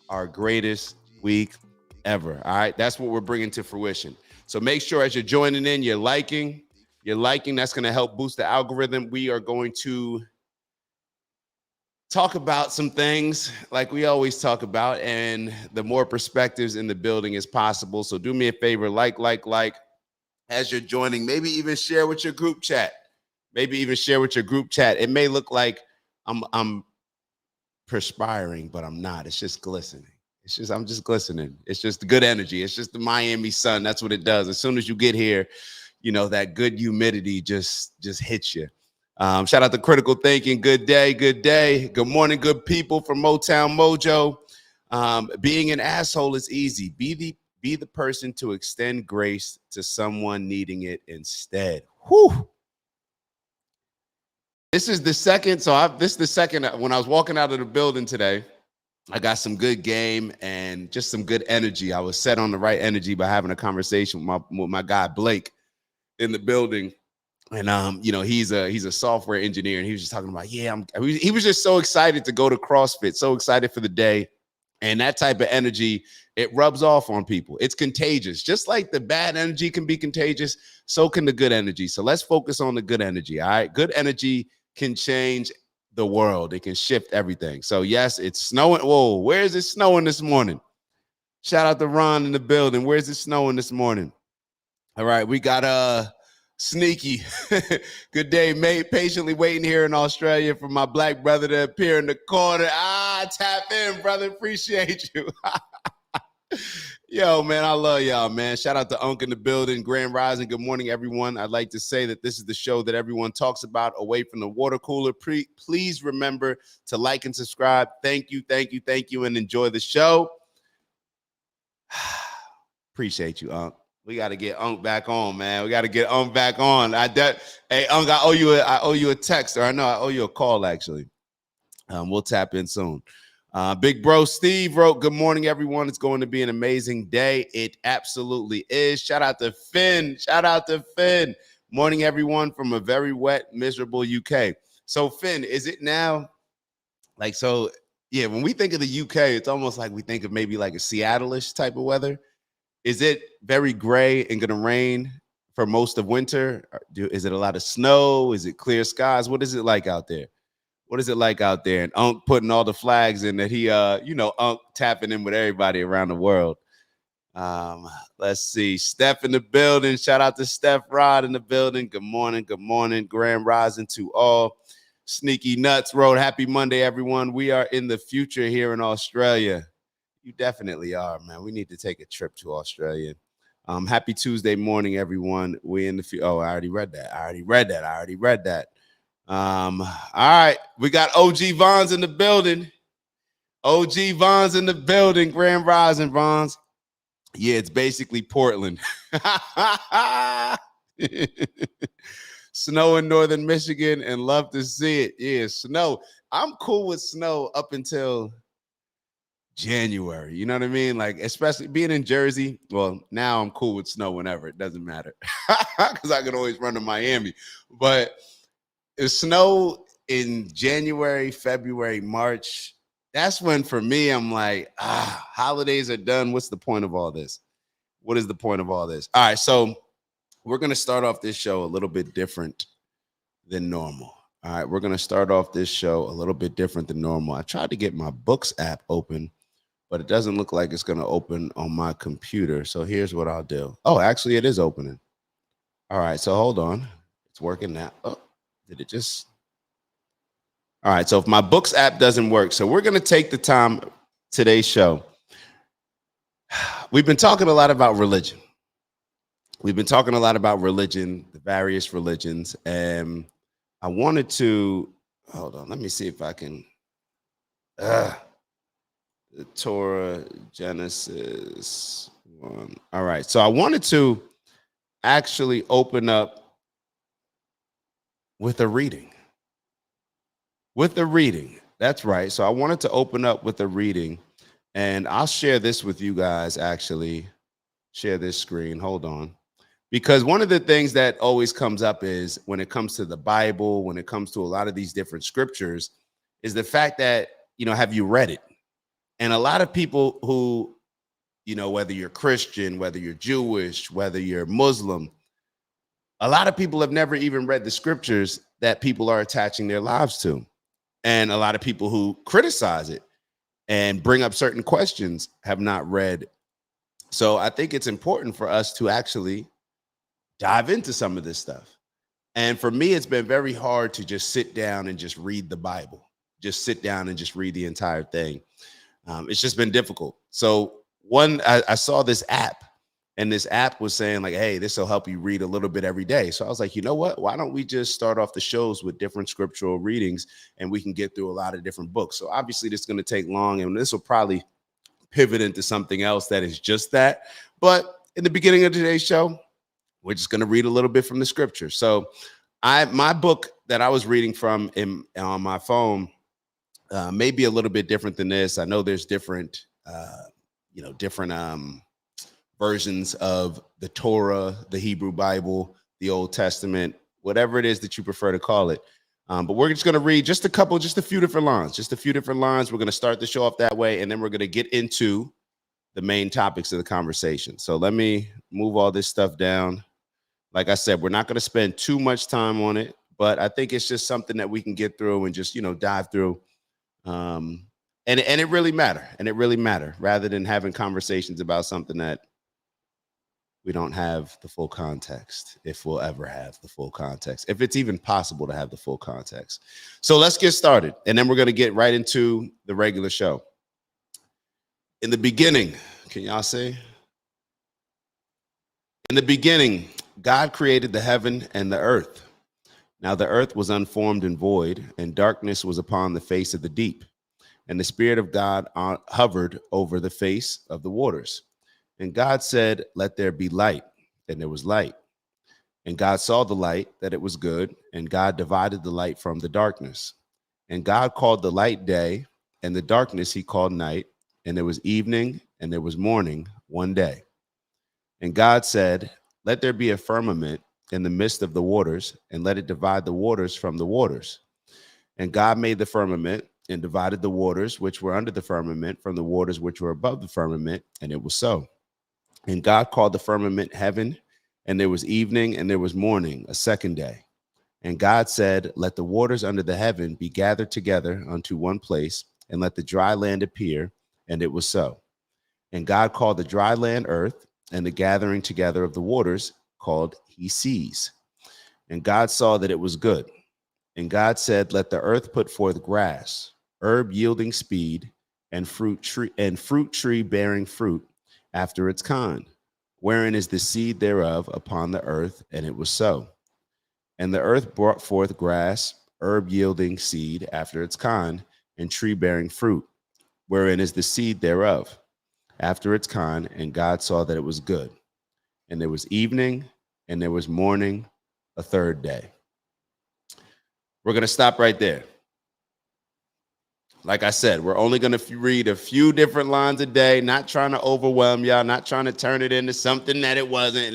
Our greatest week ever. All right. That's what we're bringing to fruition. So make sure as you're joining in, you're liking. That's going to help boost the algorithm. We are going to talk about some things like we always talk about, and the more perspectives in the building as possible. So do me a favor, like as you're joining, maybe even share with your group chat. It may look like I'm perspiring, but I'm not. It's just glistening. I'm just glistening. It's just good energy. It's just the Miami sun. That's what it does. As soon as you get here, that good humidity just hits you. Shout out to Critical Thinking. Good day. Good morning, good people from Motown Mojo. Being an asshole is easy. Be the person to extend grace to someone needing it instead. Whew. This is the second. When I was walking out of the building today, I got some good game and just some good energy. I was set on the right energy by having a conversation with my guy Blake in the building. And he's a software engineer, and he was just talking about, he was just so excited to go to CrossFit, so excited for the day. And that type of energy, it rubs off on people. It's contagious. Just like the bad energy can be contagious, so can the good energy. So let's focus on the good energy. All right. Good energy can change the world. It can shift everything. So yes, it's snowing. Whoa, where is it snowing this morning? Shout out to Ron in the building. Where's it snowing this morning? All right, we got Sneaky. Good day, mate. Patiently waiting here in Australia for my black brother to appear in the corner. Tap in, brother. Appreciate you. Yo, man, I love y'all, man. Shout out to Unk in the building. Grand Rising. Good morning, everyone. I'd like to say that this is the show that everyone talks about away from the water cooler. Please remember to like and subscribe. Thank you, thank you, thank you, and enjoy the show. Appreciate you, Unk. We got to get Unk back on, man. We got to get Unk back on. Hey, Unk, I owe you a text, or I know I owe you a call, actually. We'll tap in soon. Big bro Steve wrote, good morning, everyone. It's going to be an amazing day. It absolutely is. Shout out to Finn. Shout out to Finn. Morning, everyone, from a very wet, miserable UK. So, Finn, is it now? Like, so, yeah, when we think of the UK, it's almost like we think of maybe like a Seattle-ish type of weather. Is it very gray and going to rain for most of winter? Is it a lot of snow? Is it clear skies? What is it like out there? What is it like out there? And Unk putting all the flags in that he, Unk tapping in with everybody around the world. Let's see. Steph in the building. Shout out to Steph Rod in the building. Good morning. Good morning. Grand rising to all. Sneaky Nuts Road. Happy Monday, everyone. We are in the future here in Australia. You definitely are, man. We need to take a trip to Australia. Happy Tuesday morning, everyone. We in the future. Oh, I already read that. All right. We got OG Vons in the building. OG Vons in the building. Grand Rising, Vons. Yeah, it's basically Portland. Snow in northern Michigan, and love to see it. Yeah, snow. I'm cool with snow up until January. You know what I mean? Like, especially being in Jersey. Well, now I'm cool with snow whenever. It doesn't matter because I can always run to Miami. But it's snow in January, February, March. That's when, for me, I'm like, holidays are done. What's the point of all this? What is the point of all this? All right, so we're going to start off this show a little bit different than normal. All right, we're going to start off this show a little bit different than normal. I tried to get my books app open, but it doesn't look like it's going to open on my computer. So here's what I'll do. Oh, actually, it is opening. All right, so hold on. It's working now. Oh, did it just? All right, so if my books app doesn't work, so we're going to take the time today's show. We've been talking a lot about religion. The various religions, and I wanted to, hold on, let me see if I can, the Torah, Genesis 1. All right, so I wanted to actually open up with a reading. That's right. So I wanted to open up with a reading, and I'll share this with you guys, actually. Share this screen. Hold on. Because one of the things that always comes up is when it comes to the Bible, when it comes to a lot of these different scriptures, is the fact that, have you read it? And a lot of people who, whether you're Christian, whether you're Jewish, whether you're Muslim, a lot of people have never even read the scriptures that people are attaching their lives to. And a lot of people who criticize it and bring up certain questions have not read. So I think it's important for us to actually dive into some of this stuff. And for me, it's been very hard to just sit down and just read the Bible, just sit down and just read the entire thing. It's just been difficult. So I saw this app, and this app was saying like, hey, this will help you read a little bit every day. So I was like, you know what? Why don't we just start off the shows with different scriptural readings, and we can get through a lot of different books. So obviously this is going to take long, and this will probably pivot into something else that is just that. But in the beginning of today's show, we're just going to read a little bit from the scripture. So my book that I was reading from on my phone may be a little bit different than this. I know there's different versions of the Torah, the Hebrew Bible, the Old Testament, whatever it is that you prefer to call it. But we're just going to read just a few different lines. We're going to start the show off that way, and then we're going to get into the main topics of the conversation. So let me move all this stuff down. Like I said, we're not going to spend too much time on it, but I think it's just something that we can get through and just, dive through. And it really matter rather than having conversations about something that we don't have the full context, if we'll ever have the full context, if it's even possible to have the full context. So let's get started. And then we're going to get right into the regular show. In the beginning, can y'all say? In the beginning, God created the heaven and the earth. Now the earth was unformed and void, and darkness was upon the face of the deep. And the Spirit of God hovered over the face of the waters. And God said, "Let there be light." And there was light. And God saw the light, that it was good. And God divided the light from the darkness. And God called the light day, and the darkness he called night. And there was evening, and there was morning one day. And God said, "Let there be a firmament in the midst of the waters, and let it divide the waters from the waters." And God made the firmament and divided the waters which were under the firmament from the waters which were above the firmament, and it was so. And God called the firmament heaven, and there was evening, and there was morning, a second day. And God said, "Let the waters under the heaven be gathered together unto one place, and let the dry land appear," and it was so. And God called the dry land earth, and the gathering together of the waters called he seas. And God saw that it was good. And God said, "Let the earth put forth grass, herb yielding speed, and fruit tree bearing fruit after its kind, wherein is the seed thereof upon the earth," and it was so. And the earth brought forth grass, herb yielding seed after its kind, and tree bearing fruit, wherein is the seed thereof after its kind. And God saw that it was good. And there was evening, and there was morning, a third day. We're going to stop right there. Like I said, we're only going to read a few different lines a day, not trying to overwhelm y'all, not trying to turn it into something that it wasn't.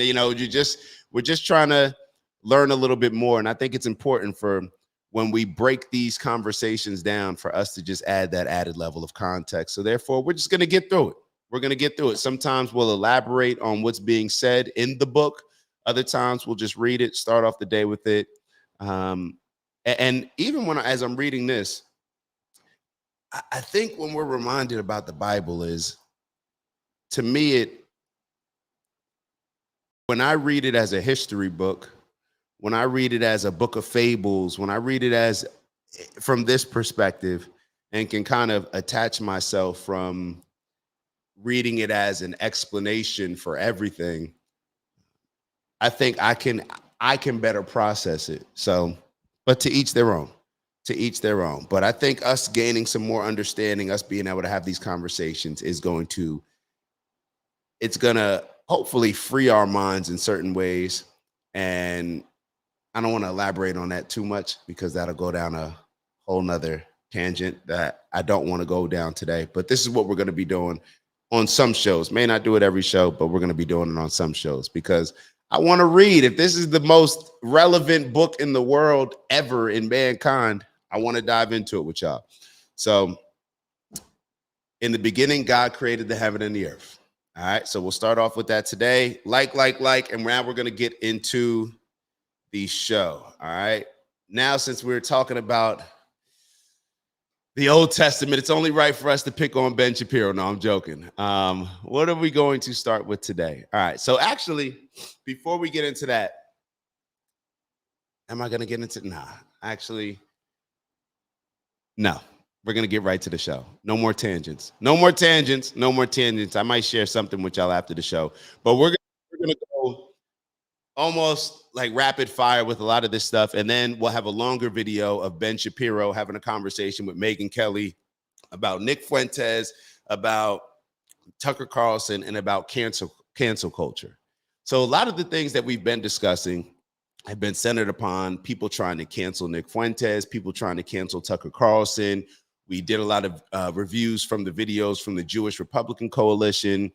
We're just trying to learn a little bit more. And I think it's important for when we break these conversations down for us to just add that added level of context. So therefore, we're just going to get through it. We're going to get through it. Sometimes we'll elaborate on what's being said in the book. Other times we'll just read it, start off the day with it. And even as I'm reading this, I think when we're reminded about the Bible is, to me, when I read it as a history book, when I read it as a book of fables, when I read it as from this perspective, and can kind of attach myself from reading it as an explanation for everything, I think I can better process it. So, but to each their own. But I think us gaining some more understanding, us being able to have these conversations it's going to hopefully free our minds in certain ways. And I don't want to elaborate on that too much because that'll go down a whole nother tangent that I don't want to go down today. But this is what we're going to be doing on some shows. May not do it every show, but we're going to be doing it on some shows because I want to read. If this is the most relevant book in the world ever in mankind, I want to dive into it with y'all. So in the beginning, God created the heaven and the earth. All right. So we'll start off with that today. And now we're going to get into the show. All right. Now, since we're talking about the Old Testament, it's only right for us to pick on Ben Shapiro. No, I'm joking. What are we going to start with today? All right. So actually, before we get into that, am I going to get into? Nah, actually, no. We're going to get right to the show. No more tangents. I might share something with y'all after the show, but we're going to go almost like rapid fire with a lot of this stuff. And then we'll have a longer video of Ben Shapiro having a conversation with Megyn Kelly about Nick Fuentes, about Tucker Carlson, and about cancel culture. So a lot of the things that we've been discussing have been centered upon people trying to cancel Nick Fuentes, people trying to cancel Tucker Carlson. We did a lot of reviews from the videos from the Jewish Republican Coalition.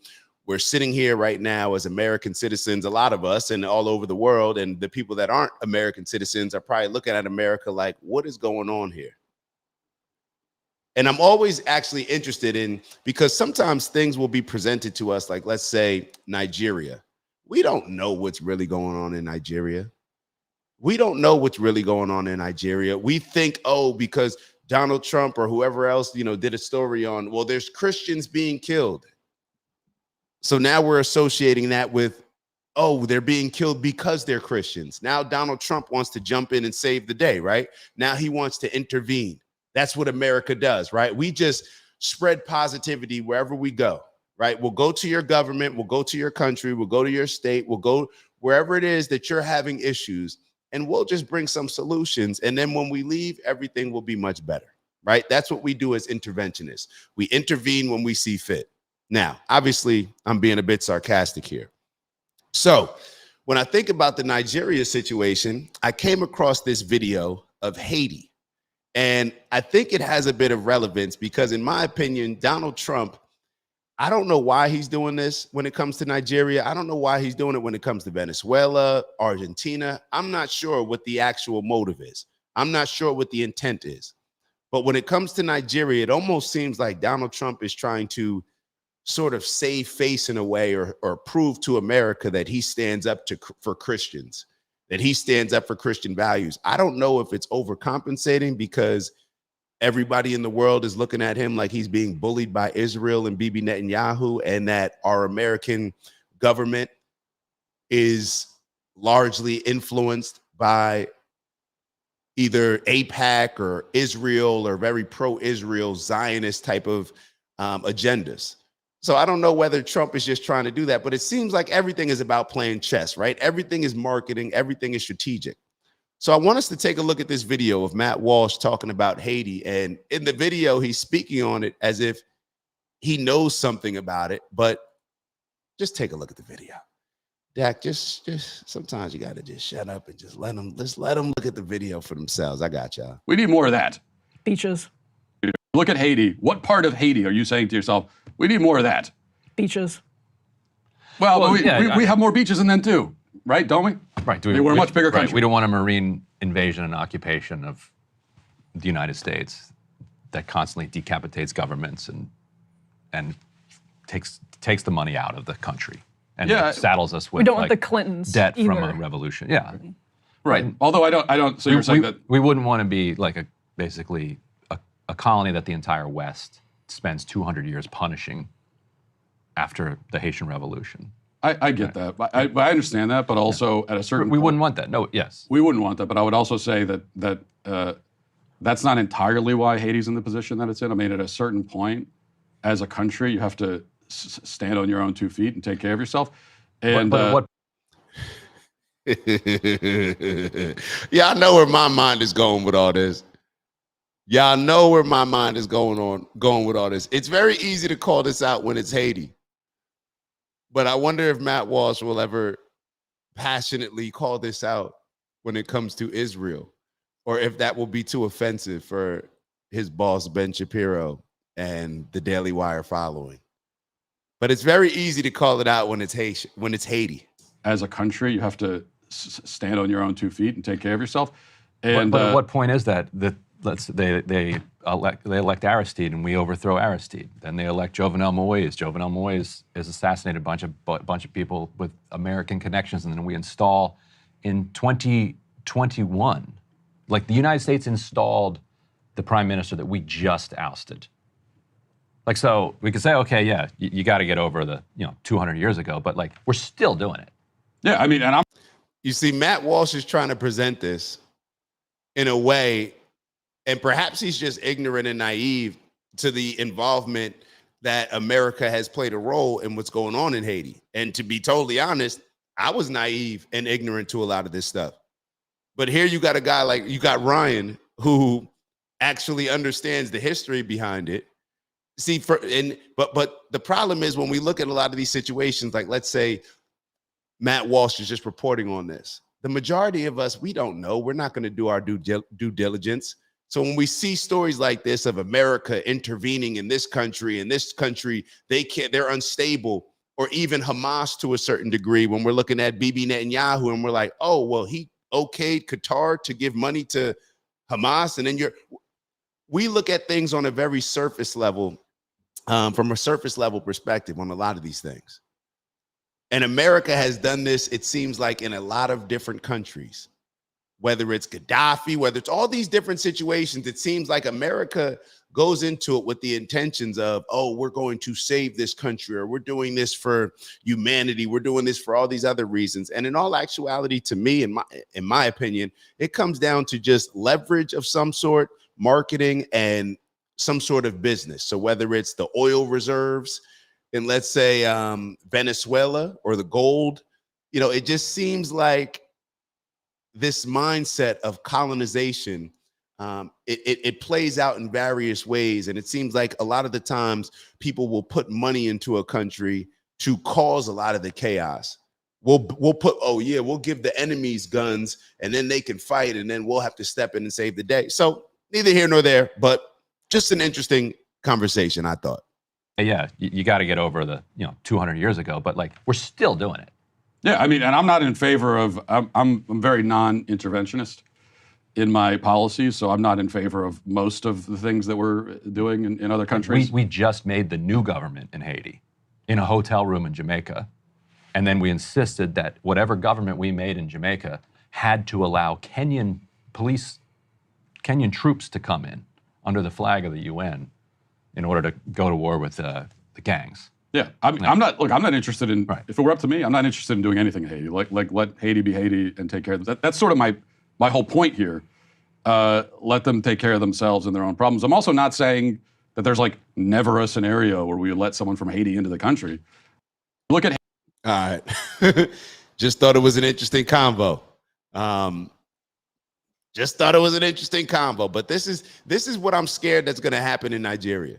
we're sitting here right now as American citizens, a lot of us, and all over the world, and the people that aren't American citizens are probably looking at America like, what is going on here? And I'm always actually interested in, because sometimes things will be presented to us, like, let's say Nigeria. We don't know what's really going on in Nigeria. We don't know what's really going on in Nigeria. We think, oh, because Donald Trump or whoever else, did a story on, well, there's Christians being killed. So now we're associating that with, oh, they're being killed because they're Christians. Now Donald Trump wants to jump in and save the day, right? Now he wants to intervene. That's what America does, right? We just spread positivity wherever we go, right? We'll go to your government, we'll go to your country, we'll go to your state, we'll go wherever it is that you're having issues, and we'll just bring some solutions. And then when we leave, everything will be much better, right? That's what we do as interventionists. We intervene when we see fit. Now, obviously, I'm being a bit sarcastic here. So when I think about the Nigeria situation, I came across this video of Haiti. And I think it has a bit of relevance because, in my opinion, Donald Trump, I don't know why he's doing this when it comes to Nigeria. I don't know why he's doing it when it comes to Venezuela, Argentina. I'm not sure what the actual motive is. I'm not sure what the intent is. But when it comes to Nigeria, it almost seems like Donald Trump is trying to sort of save face in a way, or prove to America that he stands up for Christians, that he stands up for Christian values. I don't know if it's overcompensating because everybody in the world is looking at him like he's being bullied by Israel and Bibi Netanyahu, and that our American government is largely influenced by either AIPAC or Israel, or very pro-Israel Zionist type of agendas. So I don't know whether Trump is just trying to do that, but it seems like everything is about playing chess, right? Everything is marketing, everything is strategic. So I want us to take a look at this video of Matt Walsh talking about Haiti. And in the video, he's speaking on it as if he knows something about it, but just take a look at the video. Dak, just sometimes you got to just shut up and just let them look at the video for themselves. I got y'all. We need more of that. Beaches. Look at Haiti. What part of Haiti are you saying to yourself, we need more of that? Beaches. Well, we have more beaches than them too, right? Don't we? Right. We're a much bigger country. We don't want a marine invasion and occupation of the United States that constantly decapitates governments and takes the money out of the country and saddles us with we don't want the Clintons debt either. from a revolution. Yeah. Right. Although I don't. So you're saying that we wouldn't want to be like basically a colony that the entire West spends 200 years punishing after the Haitian Revolution. I get that. I understand that, but also at a certain we point, wouldn't want that. No, yes. we wouldn't want that. But I would also say that that's not entirely why Haiti's in the position that it's in. I mean, at a certain point, as a country, you have to stand on your own 2 feet and take care of yourself. And but what? Y'all know where my mind is going with all this. Y'all know where my mind is going with all this. It's very easy to call this out when it's Haiti. But I wonder if Matt Walsh will ever passionately call this out when it comes to Israel, or if that will be too offensive for his boss, Ben Shapiro, and the Daily Wire following. But it's very easy to call it out when it's Haiti. As a country, you have to stand on your own 2 feet and take care of yourself. And but at what point is that? They elect Aristide and we overthrow Aristide. Then they elect Jovenel Moïse. Jovenel Moïse has assassinated a bunch of people with American connections, and then we install in 2021, like the United States installed the prime minister that we just ousted. Like, so we could say, okay, yeah, you got to get over the 200 years ago, but like we're still doing it. Yeah, I mean, and you see, Matt Walsh is trying to present this in a way. And perhaps he's just ignorant and naive to the involvement that America has played a role in what's going on in Haiti. And to be totally honest, I was naive and ignorant to a lot of this stuff. But here you got a guy like, you got Ryan, who actually understands the history behind it. See, but the problem is when we look at a lot of these situations, like let's say Matt Walsh is just reporting on this. The majority of us, we don't know. We're not going to do our due diligence. So when we see stories like this of America intervening in this country, they're unstable, or even Hamas to a certain degree, when we're looking at Bibi Netanyahu and we're like, oh, well, he okayed Qatar to give money to Hamas. And then we look at things on a very surface level, from a surface level perspective on a lot of these things. And America has done this, it seems like, in a lot of different countries, whether it's Gaddafi, whether it's all these different situations. It seems like America goes into it with the intentions of, oh, we're going to save this country, or we're doing this for humanity, we're doing this for all these other reasons. And in all actuality, to me, in my opinion, it comes down to just leverage of some sort, marketing, and some sort of business. So whether it's the oil reserves in, let's say, Venezuela, or the gold, it just seems like this mindset of colonization, it plays out in various ways. And it seems like a lot of the times people will put money into a country to cause a lot of the chaos. We'll put, oh yeah, we'll give the enemies guns and then they can fight, and then we'll have to step in and save the day. So neither here nor there, but just an interesting conversation, I thought. Yeah, you got to get over the 200 years ago, but like we're still doing it. Yeah, I mean, and I'm not in favor of. I'm very non-interventionist in my policies, so I'm not in favor of most of the things that we're doing in other countries. We just made the new government in Haiti in a hotel room in Jamaica, and then we insisted that whatever government we made in Jamaica had to allow Kenyan troops to come in under the flag of the UN in order to go to war with the gangs. Yeah, I'm not. Look, I'm not interested in. Right. If it were up to me, I'm not interested in doing anything in Haiti. Like let Haiti be Haiti and take care of that. That's sort of my whole point here. Let them take care of themselves and their own problems. I'm also not saying that there's like never a scenario where we would let someone from Haiti into the country. Look at. All right, just thought it was an interesting convo. Just thought it was an interesting combo, but this is what I'm scared that's going to happen in Nigeria.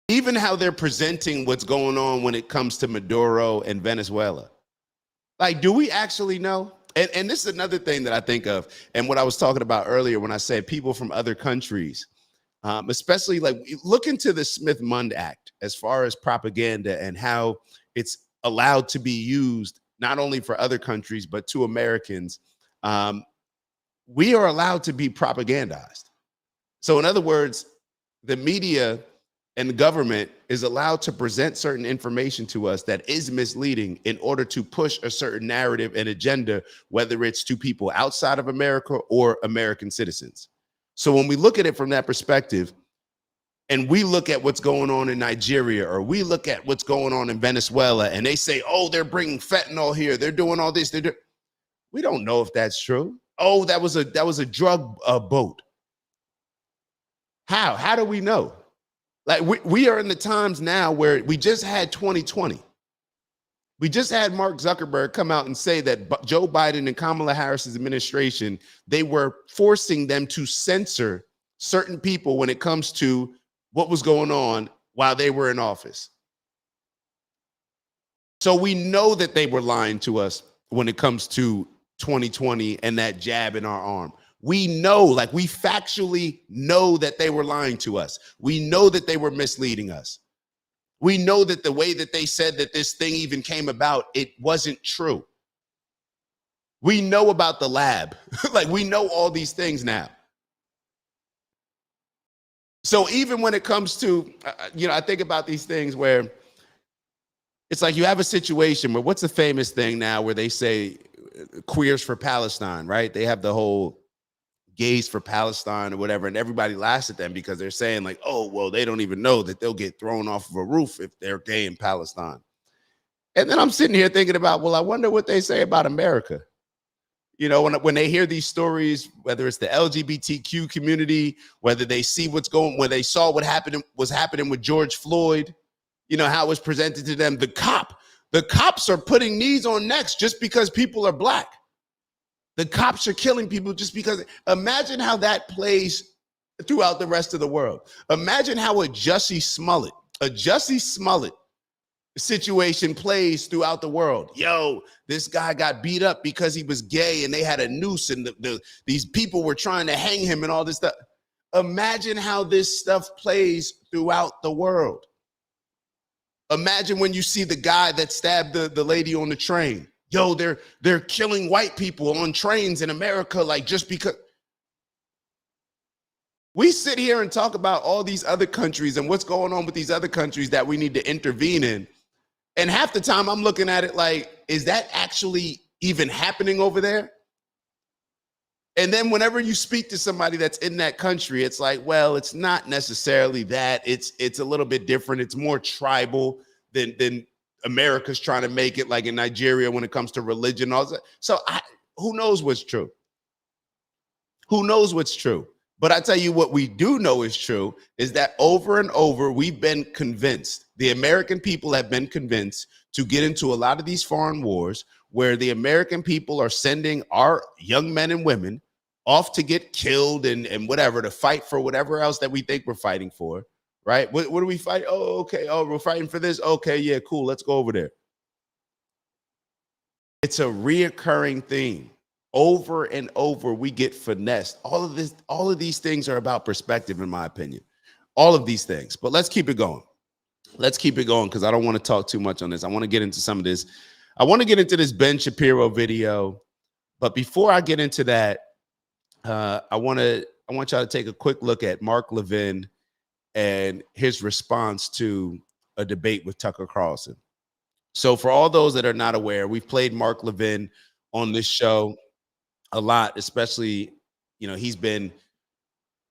Even how they're presenting what's going on when it comes to Maduro and Venezuela. Like, do we actually know? And this is another thing that I think of, and what I was talking about earlier when I said people from other countries, especially like look into the Smith-Mundt Act as far as propaganda and how it's allowed to be used not only for other countries, but to Americans. We are allowed to be propagandized. So in other words, the media and the government is allowed to present certain information to us that is misleading in order to push a certain narrative and agenda, whether it's to people outside of America or American citizens. So when we look at it from that perspective, and we look at what's going on in Nigeria, or we look at what's going on in Venezuela, and they say, oh, they're bringing fentanyl here, they're doing all this, we don't know if that's true. Oh, that was a drug boat. How do we know? Like we are in the times now where we just had 2020. We just had Mark Zuckerberg come out and say that Joe Biden and Kamala Harris's administration, they were forcing them to censor certain people when it comes to what was going on while they were in office. So we know that they were lying to us when it comes to 2020 and that jab in our arm. We know, like we factually know that they were lying to us. We know that they were misleading us. We know that the way that they said that this thing even came about, it wasn't true. We know about the lab. Like we know all these things now. So even when it comes to, I think about these things where it's like you have a situation where what's the famous thing now where they say queers for Palestine, right? They have the whole gays for Palestine or whatever, and everybody laughs at them because they're saying like, oh, well, they don't even know that they'll get thrown off of a roof if they're gay in Palestine. And then I'm sitting here thinking about, well, I wonder what they say about America. When they hear these stories, whether it's the LGBTQ community, whether they see what's going, when they saw what was happening with George Floyd, how it was presented to them, the cops are putting knees on necks just because people are black. The cops are killing people just because. Imagine how that plays throughout the rest of the world. Imagine how a Jussie Smollett situation plays throughout the world. Yo, this guy got beat up because he was gay and they had a noose and these people were trying to hang him and all this stuff. Imagine how this stuff plays throughout the world. Imagine when you see the guy that stabbed the lady on the train. Yo, they're killing white people on trains in America, like just because. We sit here and talk about all these other countries and what's going on with these other countries that we need to intervene in. And half the time I'm looking at it like, is that actually even happening over there? And then whenever you speak to somebody that's in that country, it's like, well, it's not necessarily that. It's a little bit different. It's more tribal than America's trying to make it, like in Nigeria when it comes to religion. All that. So who knows what's true? Who knows what's true? But I tell you what we do know is true is that over and over, we've been convinced, the American people have been convinced to get into a lot of these foreign wars where the American people are sending our young men and women off to get killed and whatever, to fight for whatever else that we think we're fighting for, right? What do we fight? Oh, okay. Oh, we're fighting for this. Okay, yeah, cool. Let's go over there. It's a reoccurring theme. Over and over, we get finessed. All of these things are about perspective, in my opinion. All of these things. But let's keep it going. Let's keep it going because I don't want to talk too much on this. I want to get into some of this. I want to get into this Ben Shapiro video. But before I get into that, I want y'all to take a quick look at Mark Levin and his response to a debate with Tucker Carlson. So for all those that are not aware, we've played Mark Levin on this show a lot, especially, you know, he's been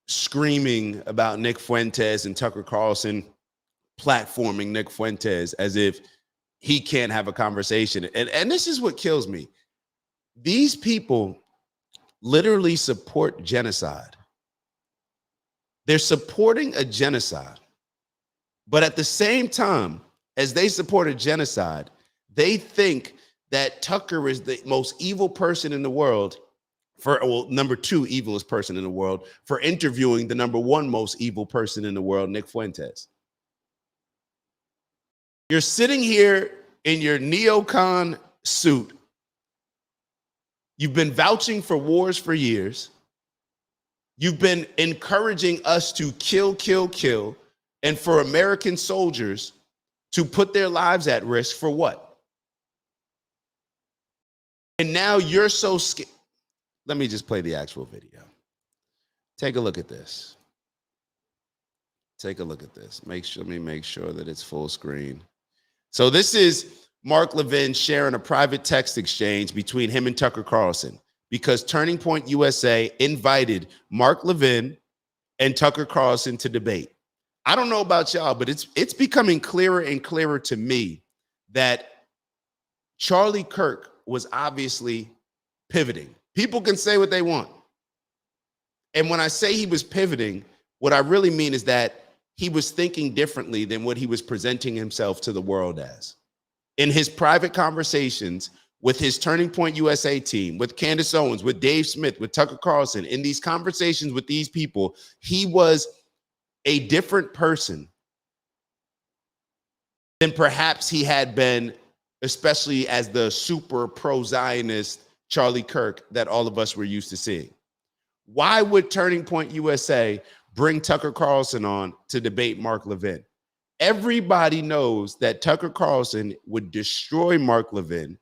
screaming about Nick Fuentes and Tucker Carlson platforming Nick Fuentes as if he can't have a conversation. And this is what kills me. These people literally support genocide. They're supporting a genocide. But at the same time, as they support a genocide, they think that Tucker is the most evil person in the world number 2 evilest person in the world for interviewing the number 1 most evil person in the world, Nick Fuentes. You're sitting here in your neocon suit. You've been vouching for wars for years. You've been encouraging us to kill, kill, kill, and for American soldiers to put their lives at risk for what? And now you're so scared. Let me just play the actual video. Take a look at this. Take a look at this. Let me make sure that it's full screen. So this is Mark Levin sharing a private text exchange between him and Tucker Carlson because Turning Point USA invited Mark Levin and Tucker Carlson to debate. I don't know about y'all, but it's becoming clearer and clearer to me that Charlie Kirk was obviously pivoting. People can say what they want. And when I say he was pivoting, what I really mean is that he was thinking differently than what he was presenting himself to the world as. In his private conversations with his Turning Point USA team, with Candace Owens, with Dave Smith, with Tucker Carlson, in these conversations with these people, he was a different person than perhaps he had been, especially as the super pro-Zionist Charlie Kirk that all of us were used to seeing. Why would Turning Point USA bring Tucker Carlson on to debate Mark Levin? Everybody knows that Tucker Carlson would destroy Mark Levin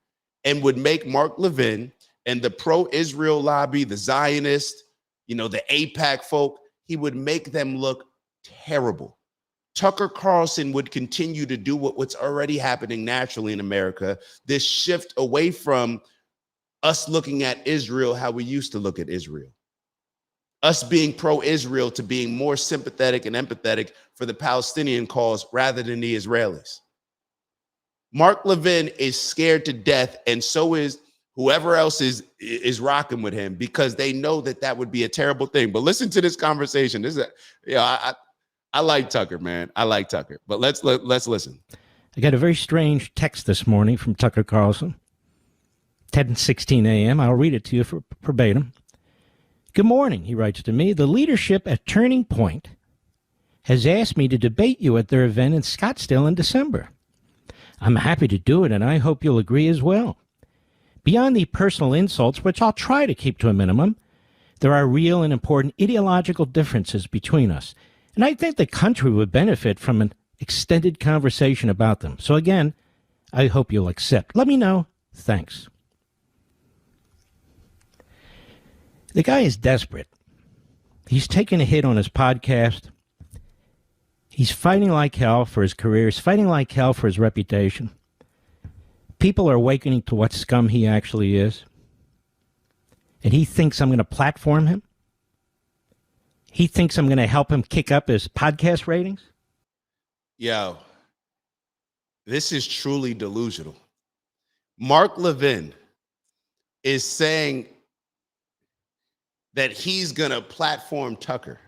and would make Mark Levin and the pro-Israel lobby, the Zionist, the AIPAC folk, he would make them look terrible. Tucker Carlson would continue to do what's already happening naturally in America, this shift away from us looking at Israel how we used to look at Israel. Us being pro-Israel to being more sympathetic and empathetic for the Palestinian cause rather than the Israelis. Mark Levin is scared to death, and so is whoever else is rocking with him because they know that would be a terrible thing. But listen to this conversation. I like Tucker, man. I like Tucker. But let's listen. I got a very strange text this morning from Tucker Carlson. 10:16 a.m. I'll read it to you for verbatim. Good morning, he writes to me. The leadership at Turning Point has asked me to debate you at their event in Scottsdale in December. I'm happy to do it, and I hope you'll agree as well. Beyond the personal insults, which I'll try to keep to a minimum, there are real and important ideological differences between us. And I think the country would benefit from an extended conversation about them. So again, I hope you'll accept. Let me know. Thanks. The guy is desperate. He's taken a hit on his podcast. He's fighting like hell for his career. He's fighting like hell for his reputation. People are awakening to what scum he actually is. And he thinks I'm going to platform him. He thinks I'm going to help him kick up his podcast ratings. Yo, this is truly delusional. Mark Levin is saying that he's going to platform Tucker.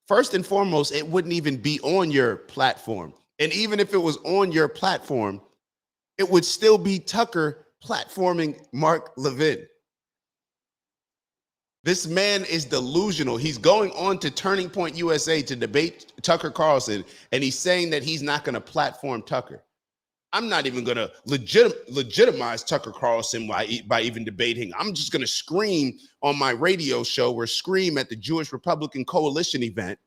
First and foremost, it wouldn't even be on your platform. And even if it was on your platform, it would still be Tucker platforming Mark Levin. This man is delusional. He's going on to Turning Point USA to debate Tucker Carlson, and he's saying that he's not going to platform Tucker. I'm not even going to legitimize Tucker Carlson by even debating. I'm just going to scream on my radio show or scream at the Jewish Republican Coalition event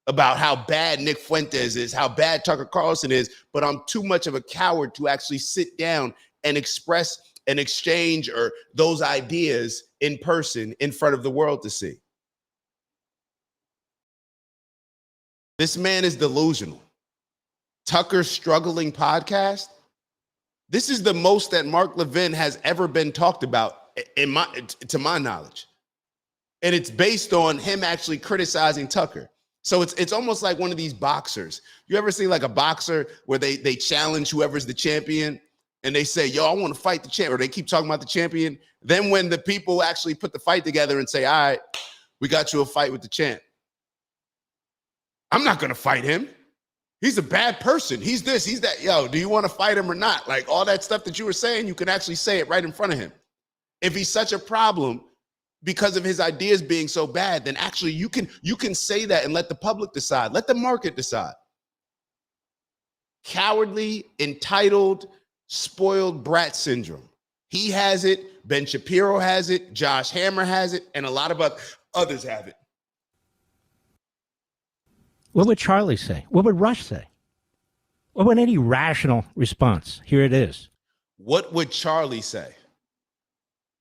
about how bad Nick Fuentes is, how bad Tucker Carlson is, but I'm too much of a coward to actually sit down and express and exchange or those ideas in person in front of the world to see. This man is delusional. Tucker's struggling podcast. This is the most that Mark Levin has ever been talked about to my knowledge. And it's based on him actually criticizing Tucker. So it's almost like one of these boxers. You ever see like a boxer where they challenge whoever's the champion and they say, yo, I want to fight the champ, or they keep talking about the champion. Then when the people actually put the fight together and say, all right, we got you a fight with the champ. I'm not going to fight him. He's a bad person. He's this, he's that. Yo, do you want to fight him or not? Like all that stuff that you were saying, you can actually say it right in front of him. If he's such a problem because of his ideas being so bad, then actually you can say that and let the public decide. Let the market decide. Cowardly, entitled, spoiled brat syndrome. He has it. Ben Shapiro has it. Josh Hammer has it. And a lot of others have it. What would Charlie say? What would Rush say? What would any rational response? Here it is. What would Charlie say?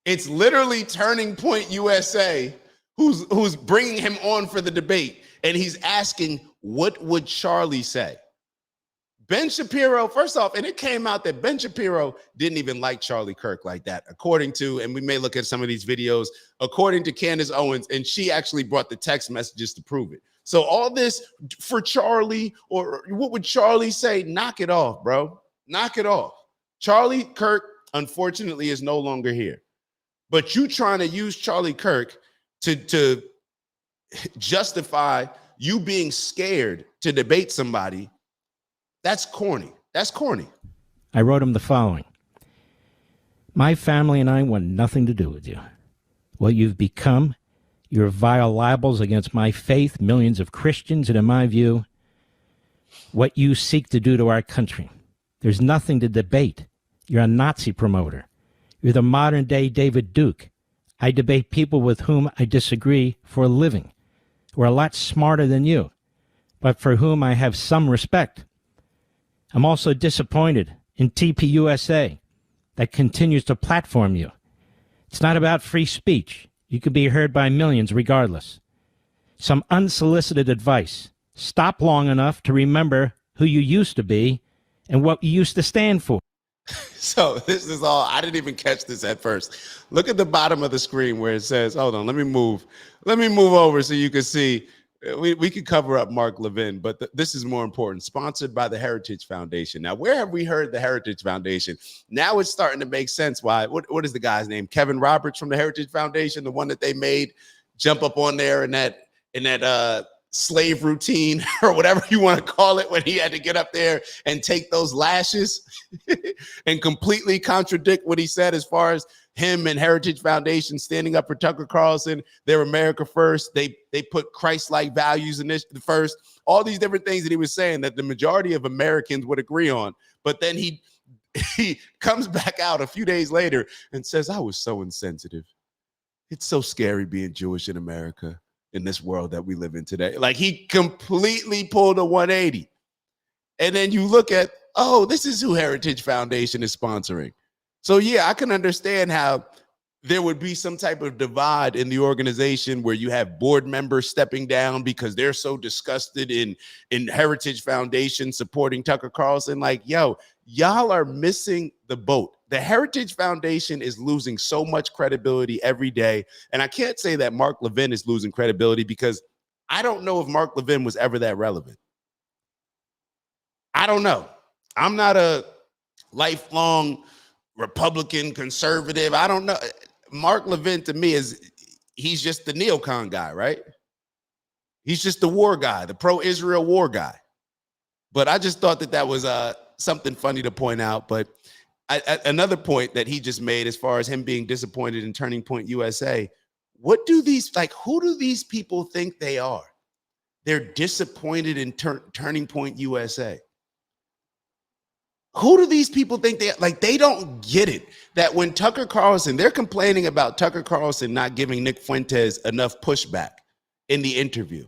It's literally Turning Point USA who's bringing him on for the debate. And he's asking, what would Charlie say? Ben Shapiro, first off, and it came out that Ben Shapiro didn't even like Charlie Kirk like that, according to, and we may look at some of these videos, according to Candace Owens, and she actually brought the text messages to prove it. So all this for Charlie, or what would Charlie say? Knock it off, bro. Knock it off. Charlie Kirk, unfortunately, is no longer here. But you trying to use Charlie Kirk to justify you being scared to debate somebody, that's corny. That's corny. I wrote him the following. My family and I want nothing to do with you. What you've become, your vile libels against my faith, millions of Christians, and in my view, what you seek to do to our country. There's nothing to debate. You're a Nazi promoter. You're the modern-day David Duke. I debate people with whom I disagree for a living, who are a lot smarter than you, but for whom I have some respect. I'm also disappointed in TPUSA that continues to platform you. It's not about free speech. You can be heard by millions regardless. Some unsolicited advice. Stop long enough to remember who you used to be and what you used to stand for. So this is all, I didn't even catch this at first. Look at the bottom of the screen where it says, hold on, let me move over so you can see. We could cover up Mark Levin, but this is more important. Sponsored by the Heritage Foundation. Now, where have we heard the Heritage Foundation? Now it's starting to make sense why. What is the guy's name? Kevin Roberts from the Heritage Foundation, the one that they made jump up on there in that slave routine or whatever you want to call it, when he had to get up there and take those lashes and completely contradict what he said as far as him and Heritage Foundation standing up for Tucker Carlson. They're America first. They put Christ-like values in this first. All these different things that he was saying that the majority of Americans would agree on. But then he comes back out a few days later and says, I was so insensitive. It's so scary being Jewish in America, in this world that we live in today. Like, he completely pulled a 180. And then you look at, oh, this is who Heritage Foundation is sponsoring. So yeah, I can understand how there would be some type of divide in the organization where you have board members stepping down because they're so disgusted in Heritage Foundation supporting Tucker Carlson. Like, yo, y'all are missing the boat. The Heritage Foundation is losing so much credibility every day. And I can't say that Mark Levin is losing credibility because I don't know if Mark Levin was ever that relevant. I don't know. I'm not a lifelong Republican conservative. I don't know. Mark Levin to me he's just the neocon guy, right? He's just the war guy, the pro-Israel war guy. But I just thought that was something funny to point out. But another point that he just made as far as him being disappointed in Turning Point USA, who do these people think they are? They're disappointed in Turning Point USA. Who do these people think they don't get it that when Tucker Carlson, they're complaining about Tucker Carlson not giving Nick Fuentes enough pushback in the interview.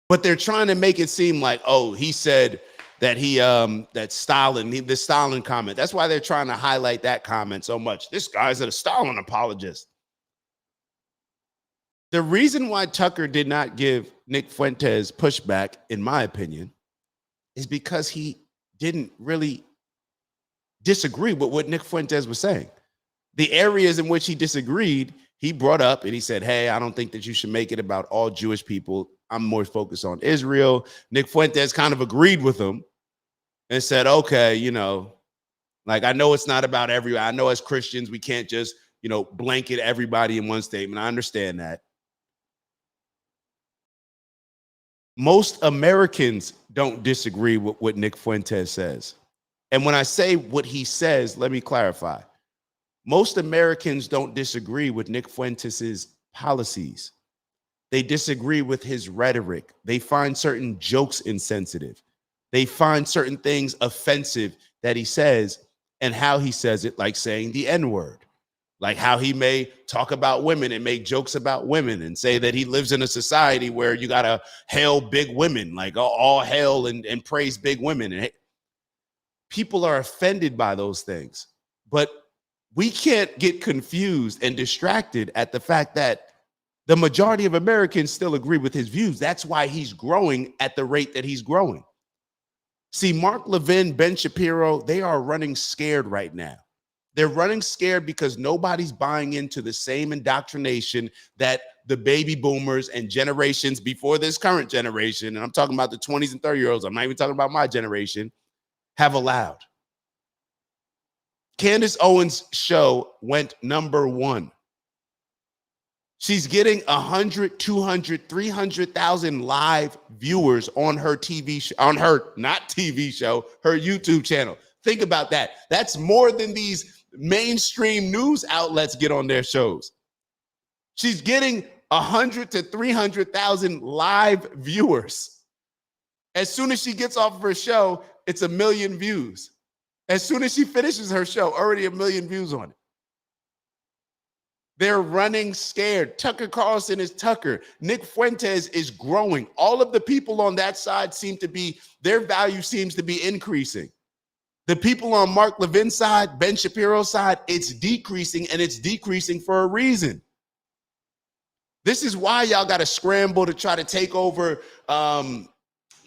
But they're trying to make it seem like, oh, he said that the Stalin comment. That's why they're trying to highlight that comment so much. This guy's a Stalin apologist. The reason why Tucker did not give Nick Fuentes pushback, in my opinion, is because he didn't really disagree with what Nick Fuentes was saying. The areas in which he disagreed, he brought up and he said, hey, I don't think that you should make it about all Jewish people. I'm more focused on Israel. Nick Fuentes kind of agreed with him and said, okay, I know it's not about everyone. I know as Christians, we can't just, blanket everybody in one statement. I understand that. Most Americans don't disagree with what Nick Fuentes says. And when I say what he says, let me clarify. Most Americans don't disagree with Nick Fuentes' policies. They disagree with his rhetoric. They find certain jokes insensitive. They find certain things offensive that he says and how he says it, like saying the N-word. Like how he may talk about women and make jokes about women and say that he lives in a society where you got to hail big women, like all hail and praise big women. And people are offended by those things. But we can't get confused and distracted at the fact that the majority of Americans still agree with his views. That's why he's growing at the rate that he's growing. See, Mark Levin, Ben Shapiro, they are running scared right now. They're running scared because nobody's buying into the same indoctrination that the baby boomers and generations before this current generation, and I'm talking about the 20s and 30-year-olds, I'm not even talking about my generation, have allowed. Candace Owens' show went #1. She's getting 100, 200, 300,000 live viewers on her TV show, on her, not TV show, her YouTube channel. Think about that. That's more than these mainstream news outlets get on their shows. She's getting 100 to 300,000 live viewers. As soon as she gets off of her show, it's 1 million views. As soon as she finishes her show, already 1 million views on it. They're running scared. Tucker Carlson is Tucker. Nick Fuentes is growing. All of the people on that side their value seems to be increasing. The people on Mark Levin's side, Ben Shapiro's side, it's decreasing, and it's decreasing for a reason. This is why y'all got to scramble to try to take over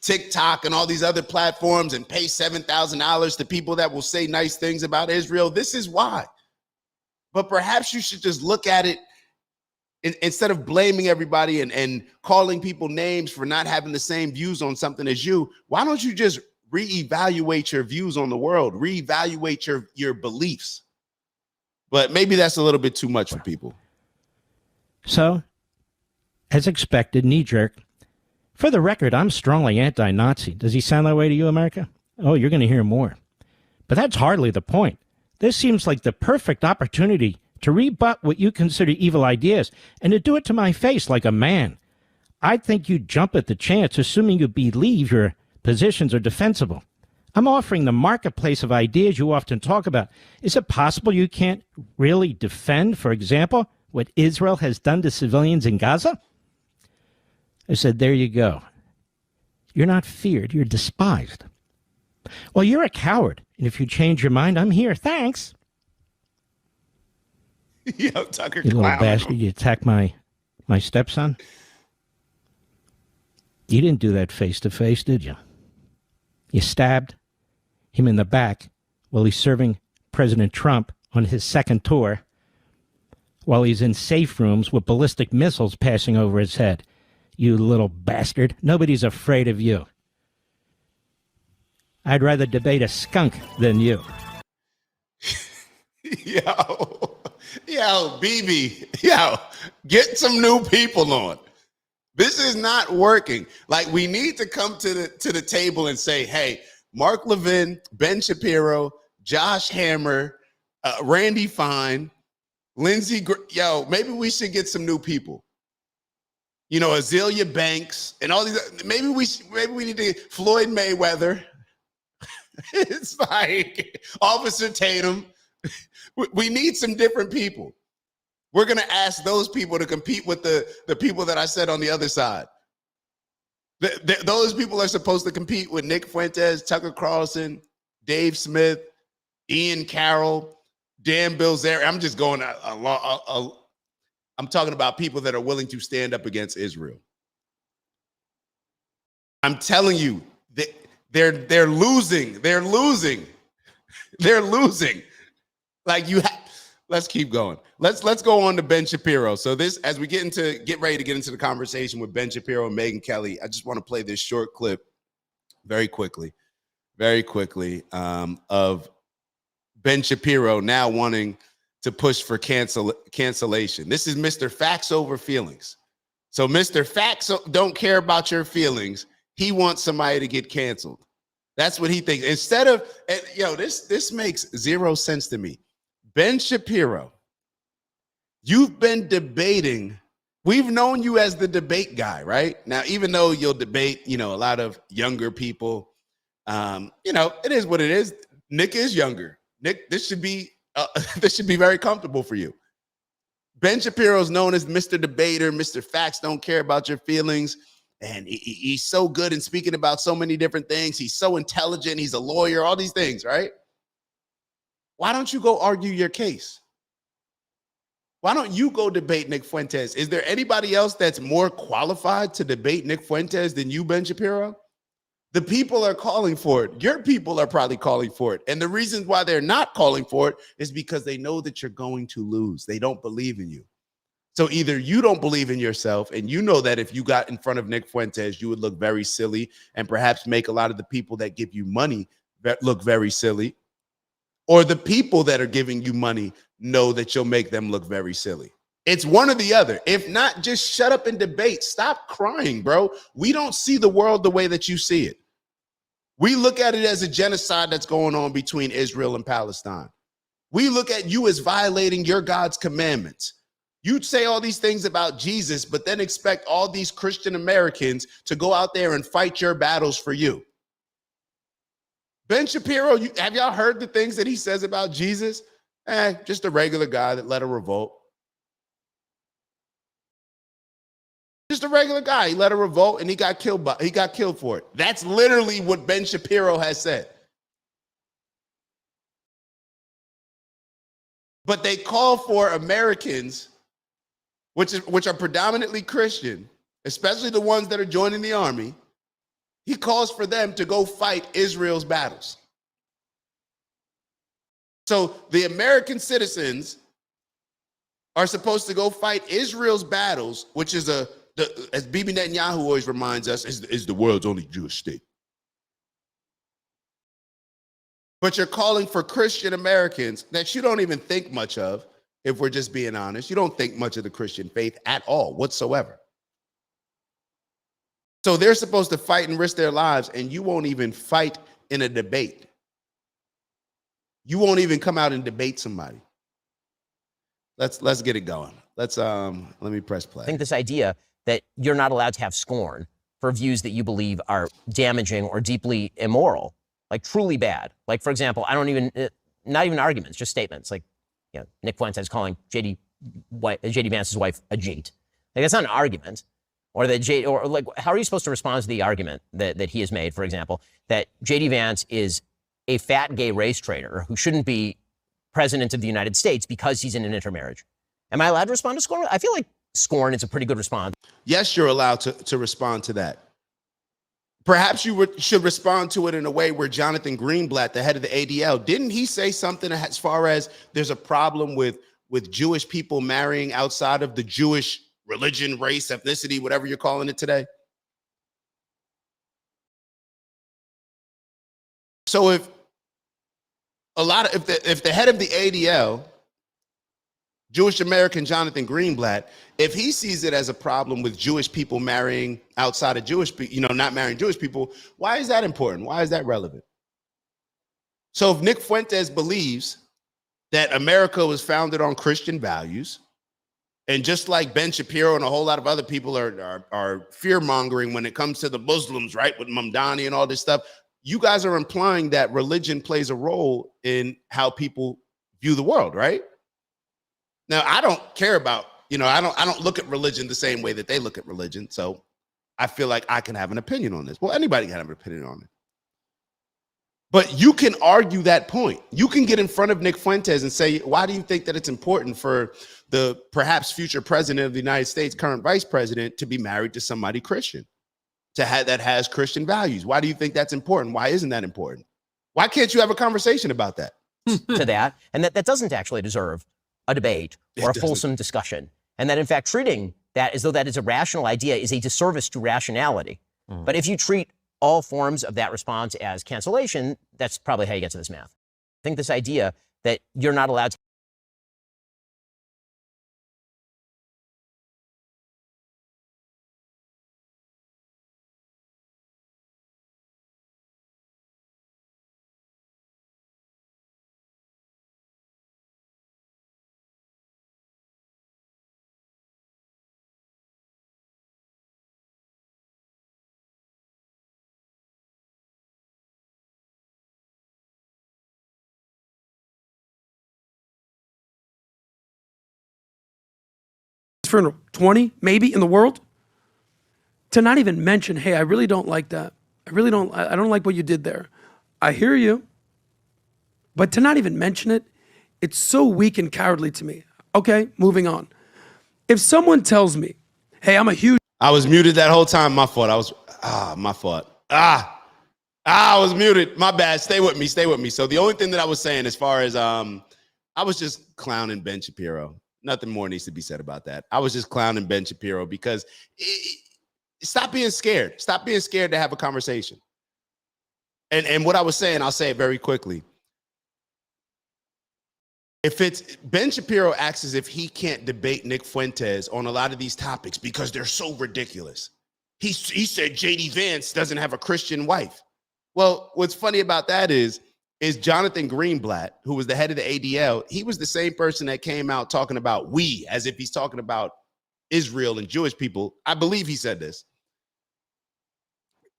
TikTok and all these other platforms and pay $7,000 to people that will say nice things about Israel. This is why. But perhaps you should just look at it instead of blaming everybody and calling people names for not having the same views on something as you. Why don't you just reevaluate your views on the world, reevaluate your beliefs? But maybe that's a little bit too much for people. So, as expected, knee-jerk. For the record, I'm strongly anti-Nazi. Does he sound that way to you, America? Oh, you're going to hear more. But that's hardly the point. This seems like the perfect opportunity to rebut what you consider evil ideas and to do it to my face like a man. I think you'd jump at the chance, assuming you believe your positions are defensible. I'm offering the marketplace of ideas you often talk about. Is it possible you can't really defend, for example, what Israel has done to civilians in Gaza? I said, there you go. You're not feared, you're despised. Well, you're a coward, and if you change your mind, I'm here. Thanks. Yo, Tucker You little clown. bastard, you attack my stepson? You didn't do that face to face, did you? You stabbed him in the back while he's serving President Trump on his second tour, while he's in safe rooms with ballistic missiles passing over his head. You little bastard. Nobody's afraid of you. I'd rather debate a skunk than you. Yo, BB, yo, get some new people on. This is not working. Like, we need to come to the table and say, hey, Mark Levin, Ben Shapiro, Josh Hammer, Randy Fine, Lindsey, yo, maybe we should get some new people. You know, Azealia Banks and all these. Maybe we need to Floyd Mayweather. It's like Officer Tatum. We need some different people. We're going to ask those people to compete with the people that I said on the other side. Those people are supposed to compete with Nick Fuentes, Tucker Carlson, Dave Smith, Ian Carroll, Dan Bilzerian. I'm just going I'm talking about people that are willing to stand up against Israel. I'm telling you, they're losing. They're losing. They're losing. Like, let's keep going. Let's go on to Ben Shapiro. So this, as we get ready to get into the conversation with Ben Shapiro and Megyn Kelly, I just want to play this short clip very quickly of Ben Shapiro now wanting to push for cancellation. This is Mr. Facts over feelings. So Mr. Facts don't care about your feelings. He wants somebody to get canceled. That's what he thinks. Instead of, this makes zero sense to me. Ben Shapiro, you've been debating. We've known you as the debate guy, right? Now, even though you'll debate, a lot of younger people, it is what it is. Nick is younger. Nick, this should be very comfortable for you. Ben Shapiro is known as Mr. Debater, Mr. Facts don't care about your feelings. And he's so good in speaking about so many different things. He's so intelligent. He's a lawyer, all these things, right? Why don't you go argue your case? Why don't you go debate Nick Fuentes? Is there anybody else that's more qualified to debate Nick Fuentes than you, Ben Shapiro? The people are calling for it. Your people are probably calling for it. And the reasons why they're not calling for it is because they know that you're going to lose. They don't believe in you. So either you don't believe in yourself, and you know that if you got in front of Nick Fuentes, you would look very silly and perhaps make a lot of the people that give you money look very silly, or the people that are giving you money know that you'll make them look very silly. It's one or the other. If not, just shut up and debate. Stop crying, bro. We don't see the world the way that you see it. We look at it as a genocide that's going on between Israel and Palestine. We look at you as violating your God's commandments. You'd say all these things about Jesus, but then expect all these Christian Americans to go out there and fight your battles for you. Ben Shapiro, have y'all heard the things that he says about Jesus? Just a regular guy that led a revolt. Just a regular guy. He led a revolt and he got killed for it. That's literally what Ben Shapiro has said. But they call for Americans, which are predominantly Christian, especially the ones that are joining the army. He calls for them to go fight Israel's battles. So the American citizens are supposed to go fight Israel's battles, which is as Bibi Netanyahu always reminds us, is the world's only Jewish state. But you're calling for Christian Americans that you don't even think much of. If we're just being honest, you don't think much of the Christian faith at all whatsoever. So they're supposed to fight and risk their lives, and you won't even fight in a debate. You won't even come out and debate somebody. Let's get it going. Let me press play. I think this idea that you're not allowed to have scorn for views that you believe are damaging or deeply immoral, like truly bad. Like, for example, not even arguments, just statements. Like, Nick Fuentes calling J.D. Vance's wife a jeet. Like, that's not an argument. or that or like, how are you supposed to respond to the argument that he has made, for example, that J.D. Vance is a fat gay race traitor who shouldn't be president of the United States because he's in an intermarriage? Am I allowed to respond to scorn? I feel like scorn is a pretty good response. Yes, you're allowed to respond to that. Perhaps you should respond to it in a way where Jonathan Greenblatt, the head of the ADL, didn't he say something as far as there's a problem with Jewish people marrying outside of the Jewish religion, race, ethnicity, whatever you're calling it today? So if the head of the ADL, Jewish American Jonathan Greenblatt, if he sees it as a problem with Jewish people marrying outside of Jewish people, not marrying Jewish people, why is that important? Why is that relevant? So if Nick Fuentes believes that America was founded on Christian values, and just like Ben Shapiro and a whole lot of other people are fear-mongering when it comes to the Muslims, right, with Mamdani and all this stuff, you guys are implying that religion plays a role in how people view the world, right? Now, I don't care about, I don't look at religion the same way that they look at religion. So I feel like I can have an opinion on this. Well, anybody can have an opinion on it. But you can argue that point. You can get in front of Nick Fuentes and say, why do you think that it's important for the perhaps future president of the United States, current vice president, to be married to somebody Christian, that has Christian values? Why do you think that's important? Why isn't that important? Why can't you have a conversation about that? To that, and that doesn't actually deserve a debate or a fulsome discussion. And that, in fact, treating that as though that is a rational idea is a disservice to rationality. But if you treat all forms of that response as cancellation, that's probably how you get to this math. I think this idea that you're not allowed to for 20 maybe in the world, to not even mention, hey, I really don't like that. I don't like what you did there. I hear you. But to not even mention it, it's so weak and cowardly to me. Okay, moving on. If someone tells me, hey, I'm a huge... I was muted that whole time. My fault. My fault. I was muted. My bad. Stay with me. So the only thing that I was saying as far as, I was just clowning Ben Shapiro. Nothing more needs to be said about that. I was just clowning Ben Shapiro because stop being scared. Stop being scared to have a conversation. And what I was saying, I'll say it very quickly. If it's Ben Shapiro acts as if he can't debate Nick Fuentes on a lot of these topics because they're so ridiculous. He said J.D. Vance doesn't have a Christian wife. Well, what's funny about that is Jonathan Greenblatt, who was the head of the ADL, he was the same person that came out talking about we, as if he's talking about Israel and Jewish people. I believe he said this,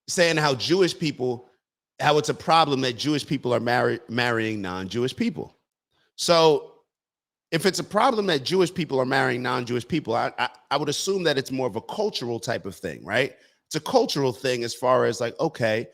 saying how it's a problem that Jewish people are marrying non-Jewish people. So if it's a problem that Jewish people are marrying non-Jewish people, I would assume that it's more of a cultural type of thing, right? It's a cultural thing as far as like, okay,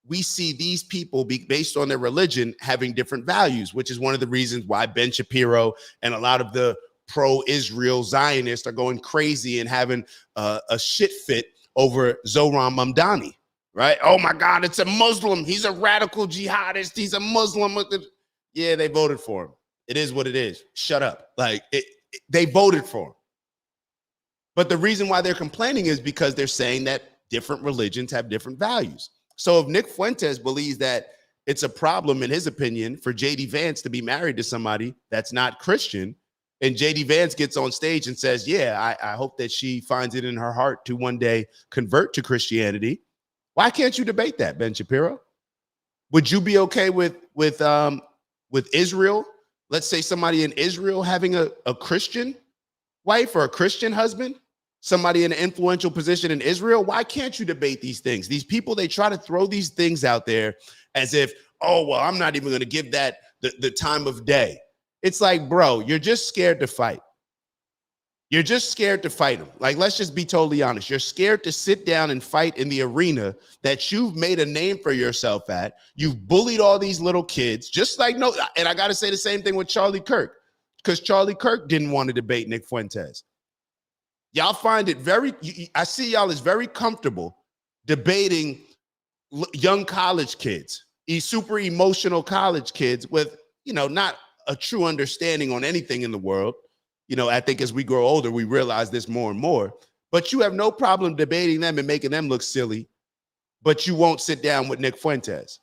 we see these people based on their religion having different values, which is one of the reasons why Ben Shapiro and a lot of the pro-Israel Zionists are going crazy and having a shit fit over Zohran Mamdani, right? Oh my God, it's a Muslim. He's a radical jihadist. He's a Muslim. Yeah, they voted for him. It is what it is. Shut up. They voted for him. But the reason why they're complaining is because they're saying that different religions have different values. So if Nick Fuentes believes that it's a problem, in his opinion, for J.D. Vance to be married to somebody that's not Christian, and J.D. Vance gets on stage and says, yeah, I hope that she finds it in her heart to one day convert to Christianity, why can't you debate that, Ben Shapiro? Would you be okay with Israel? Let's say somebody in Israel having a Christian wife or a Christian husband? Somebody in an influential position in Israel? Why can't you debate these things? These people, they try to throw these things out there as if, oh, well, I'm not even going to give that the time of day. It's like, bro, you're just scared to fight. You're just scared to fight them. Like, let's just be totally honest. You're scared to sit down and fight in the arena that you've made a name for yourself at. You've bullied all these little kids, just like, no, and I got to say the same thing with Charlie Kirk, because Charlie Kirk didn't want to debate Nick Fuentes. Y'all find it I see y'all as very comfortable debating young college kids, these super emotional college kids with, not a true understanding on anything in the world. I think as we grow older, we realize this more and more. But you have no problem debating them and making them look silly, but you won't sit down with Nick Fuentes,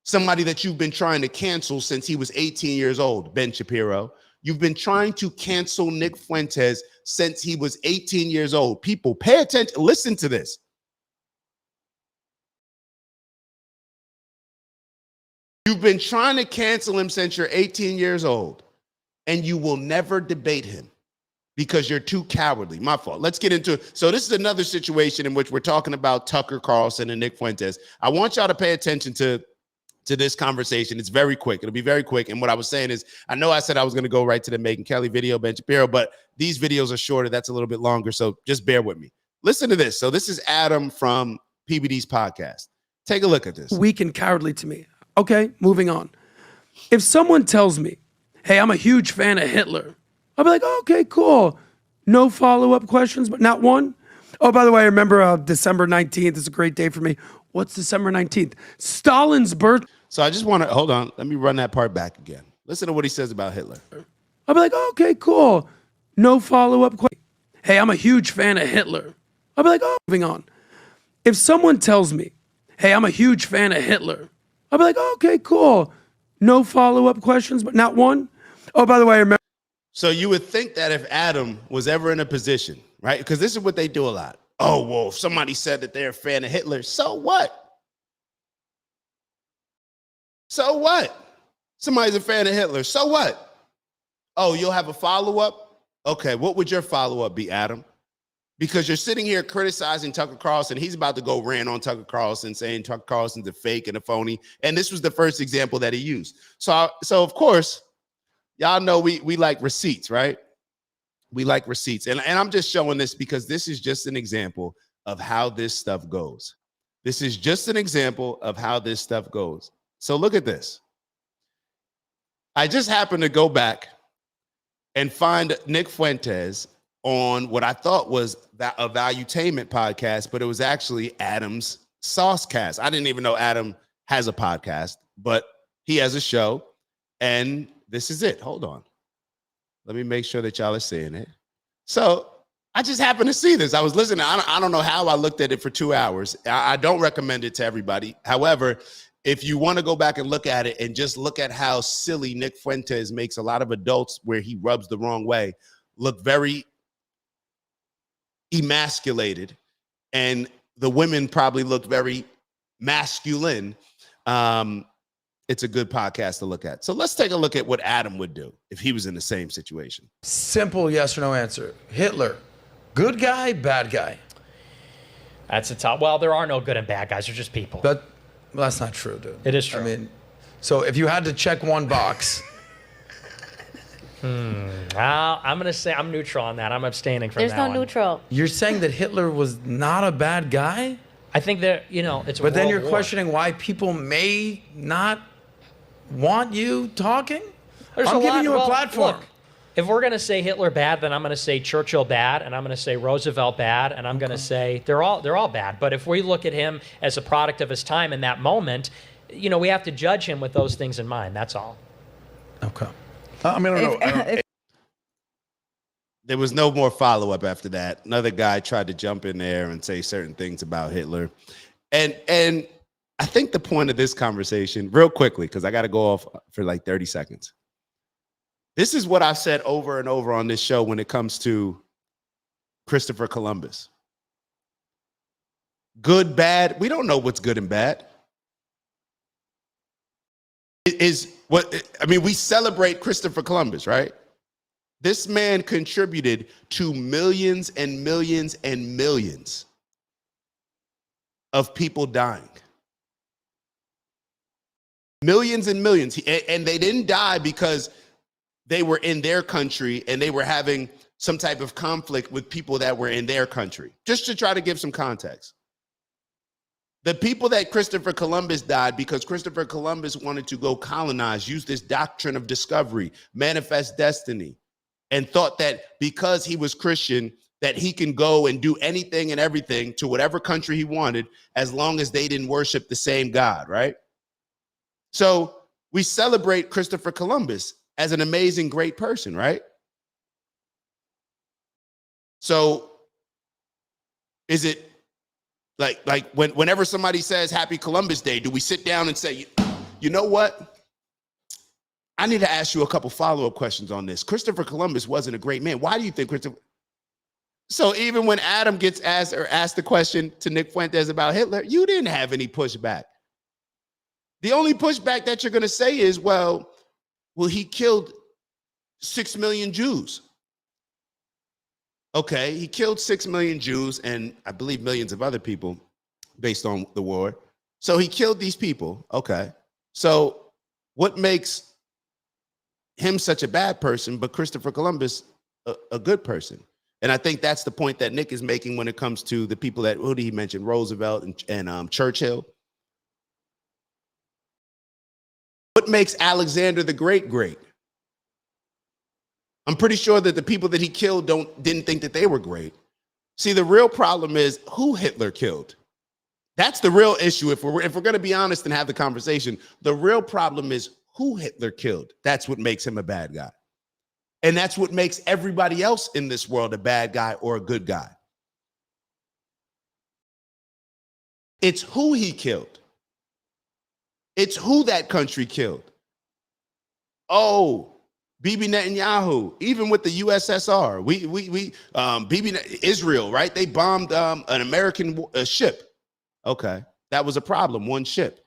somebody that you've been trying to cancel since he was 18 years old, Ben Shapiro. You've been trying to cancel Nick Fuentes since he was 18 years old. People, pay attention. Listen to this. You've been trying to cancel him since you're 18 years old, and you will never debate him because you're too cowardly. My fault. Let's get into it. So this is another situation in which we're talking about Tucker Carlson and Nick Fuentes. I want y'all to pay attention to this conversation. It's very quick. It'll be very quick. And what I was saying is, I know I said I was going to go right to the Megyn Kelly video, Ben Shapiro, but these videos are shorter. That's a little bit longer. So just bear with me. Listen to this. So this is Adam from PBD's podcast. Take a look at this. Weak and cowardly to me. Okay, moving on. If someone tells me, hey, I'm a huge fan of Hitler, I'll be like, oh, okay, cool. No follow-up questions, but not one. Oh, by the way, I remember December 19th is a great day for me. What's December 19th? Stalin's birth. So I just want to, hold on. Let me run that part back again. Listen to what he says about Hitler. I'll be like, oh, okay, cool. No follow-up questions. Hey, I'm a huge fan of Hitler. I'll be like, oh, moving on. If someone tells me, hey, I'm a huge fan of Hitler, I'll be like, oh, okay, cool. No follow-up questions, but not one. Oh, by the way, I remember. So you would think that if Adam was ever in a position, right? Because this is what they do a lot. Oh, well, if somebody said that they're a fan of Hitler, so what? So what? Somebody's a fan of Hitler, so what? Oh, you'll have a follow-up? Okay, what would your follow-up be, Adam? Because you're sitting here criticizing Tucker Carlson. He's about to go rant on Tucker Carlson, saying Tucker Carlson's a fake and a phony. And this was the first example that he used. So of course, y'all know we like receipts, right? We like receipts. And I'm just showing this because this is just an example of how this stuff goes. This is just an example of how this stuff goes. So look at this. I just happened to go back and find Nick Fuentes on what I thought was a Valuetainment podcast, but it was actually Adam's Saucecast. I didn't even know Adam has a podcast, but he has a show, and this is it. Hold on. Let me make sure that y'all are seeing it. So I just happened to see this. I was listening. I don't know how I looked at it for 2 hours. I don't recommend it to everybody. However, if you want to go back and look at it and just look at how silly Nick Fuentes makes a lot of adults where he rubs the wrong way look very emasculated, and the women probably look very masculine. It's a good podcast to look at. So let's take a look at what Adam would do if he was in the same situation. Simple yes or no answer. Hitler, good guy, bad guy? That's a top. Well, there are no good and bad guys. They're just people. But well, that's not true, dude. It is true. I mean, so if you had to check one box. I'm going to say I'm neutral on that. I'm abstaining from There's that no neutral. You're saying that Hitler was not a bad guy? I think that, it's a But then world you're war. questioning why people may not want you talking? There's I'm a giving lot, you a well, platform. Look, if we're going to say Hitler bad, then I'm going to say Churchill bad, and I'm going to say Roosevelt bad, and I'm going to say they're all bad. But if we look at him as a product of his time in that moment, we have to judge him with those things in mind. That's all. Okay. I mean, I don't know. There was no more follow-up after that. Another guy tried to jump in there and say certain things about Hitler. And I think the point of this conversation, real quickly, because I got to go off for like 30 seconds. This is what I've said over and over on this show when it comes to Christopher Columbus. Good, bad. We don't know what's good and bad. We celebrate Christopher Columbus, right? This man contributed to millions and millions and millions of people dying. Millions and millions. And they didn't die because they were in their country and they were having some type of conflict with people that were in their country. Just to try to give some context. The people that Christopher Columbus died because Christopher Columbus wanted to go colonize, use this doctrine of discovery, manifest destiny, and thought that because he was Christian, that he can go and do anything and everything to whatever country he wanted as long as they didn't worship the same God, right? So we celebrate Christopher Columbus as an amazing, great person, right? So is it like whenever somebody says Happy Columbus Day, do we sit down and say, you know what? I need to ask you a couple follow-up questions on this. Christopher Columbus wasn't a great man. Why do you think Christopher? So even when Adam gets asked the question to Nick Fuentes about Hitler, you didn't have any pushback. The only pushback that you're going to say is, well, he killed 6 million Jews. Okay, he killed 6 million Jews and I believe millions of other people based on the war. So he killed these people. Okay. So what makes him such a bad person, but Christopher Columbus a good person? And I think that's the point that Nick is making when it comes to the people that, who did he mention? Roosevelt and Churchill. What makes Alexander the Great great? I'm pretty sure that the people that he killed didn't think that they were great. See, the real problem is who Hitler killed. That's the real issue. If we're going to be honest and have the conversation, the real problem is who Hitler killed. That's what makes him a bad guy. And that's what makes everybody else in this world a bad guy or a good guy. It's who he killed. It's who that country killed. Oh, Bibi Netanyahu, even with the USSR, Israel, right? They bombed an American ship. Okay, that was a problem, one ship.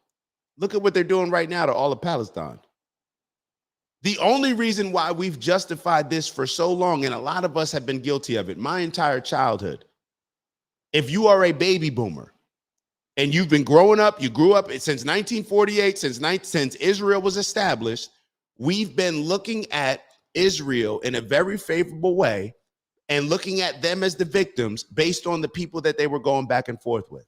Look at what they're doing right now to all of Palestine. The only reason why we've justified this for so long, and a lot of us have been guilty of it, my entire childhood. If you are a baby boomer and you've been growing up, you grew up since 1948, since Israel was established, we've been looking at Israel in a very favorable way and looking at them as the victims based on the people that they were going back and forth with.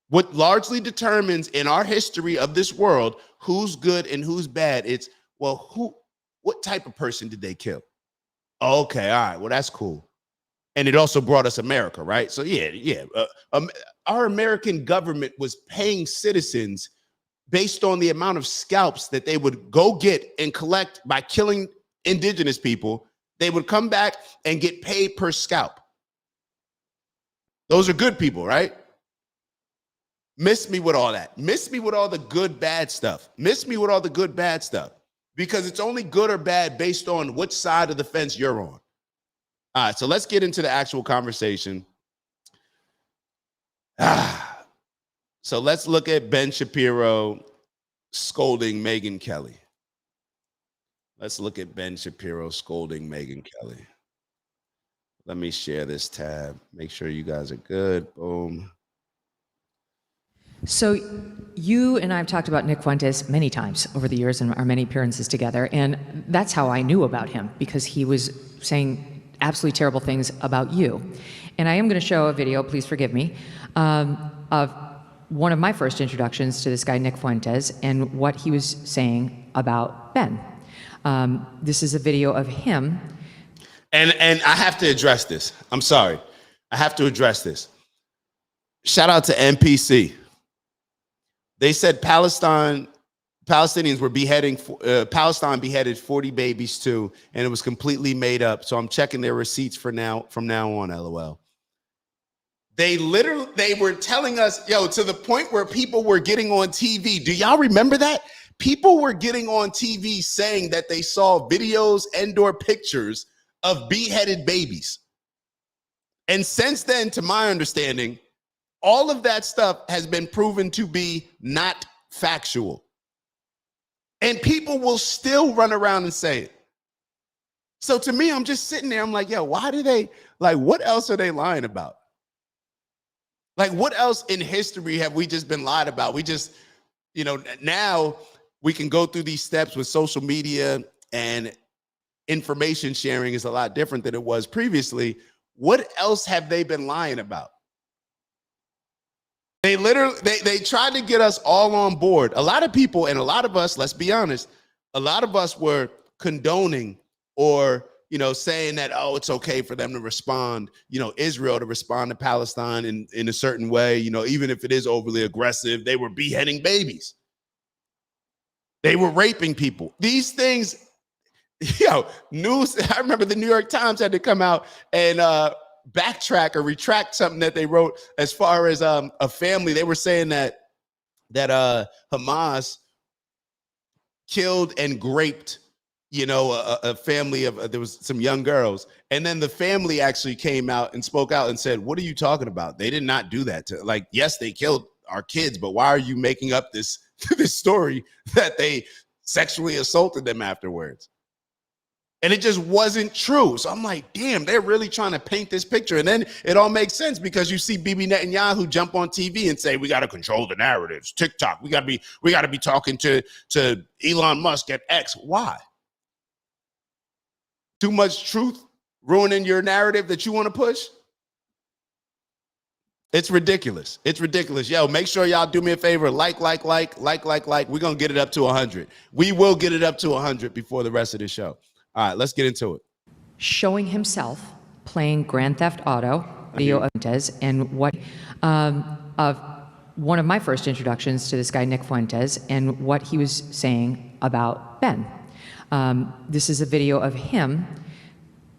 What largely determines in our history of this world who's good and who's bad, it's, well, what type of person did they kill? Okay, all right, well, that's cool. And it also brought us America, right? So our American government was paying citizens based on the amount of scalps that they would go get and collect by killing indigenous people. They would come back and get paid per scalp. Those are good people, right? Miss me with all that. Miss me with all the good, bad stuff. Miss me with all the good, bad stuff. Because it's only good or bad based on which side of the fence you're on. All right, so let's get into the actual conversation. So let's look at Ben Shapiro scolding Megyn Kelly. Let's look at Ben Shapiro scolding Megyn Kelly. Let me share this tab. Make sure you guys are good. Boom. So you and I have talked about Nick Fuentes many times over the years in our many appearances together, and that's how I knew about him, because he was saying absolutely terrible things about you. And I am going to show a video, please forgive me, of one of my first introductions to this guy, Nick Fuentes, and what he was saying about Ben. This is a video of him. And I have to address this. I'm sorry. I have to address this. Shout out to NPC. They said Palestinians were beheading, Palestine beheaded 40 babies too, and it was completely made up. So I'm checking their receipts from now on, LOL. They were telling us, to the point where people were getting on TV. Do y'all remember that? People were getting on TV saying that they saw videos and/or pictures of beheaded babies. And since then, to my understanding, all of that stuff has been proven to be not factual. And people will still run around and say it. So to me, I'm just sitting there. I'm like, why do they, what else are they lying about? What else in history have we just been lied about? We just, now we can go through these steps with social media, and information sharing is a lot different than it was previously. What else have they been lying about? They literally, they tried to get us all on board. A lot of people and a lot of us, let's be honest, a lot of us were condoning or, saying that, oh, it's okay for them to respond, Israel to respond to Palestine in a certain way, even if it is overly aggressive. They were beheading babies. They were raping people. These things, news. I remember the New York Times had to come out and backtrack or retract something that they wrote as far as a family. They were saying that Hamas killed and raped, a family of there was some young girls, and then the family actually came out and spoke out and said, "What are you talking about? They did not do that to yes, they killed our kids, but why are you making up this this story that they sexually assaulted them afterwards?" And it just wasn't true. So I'm like, damn, they're really trying to paint this picture. And then it all makes sense because you see Bibi Netanyahu jump on TV and say, we got to control the narratives. TikTok, we got to be talking to Elon Musk at X. Why? Too much truth ruining your narrative that you want to push? It's ridiculous. It's ridiculous. Yo, make sure y'all do me a favor. Like. We're going to get it up to 100. We will get it up to 100 before the rest of the show. All right, let's get into it. Showing himself playing Grand Theft Auto, video of Fuentes, and what of one of my first introductions to this guy, Nick Fuentes, and what he was saying about Ben. This is a video of him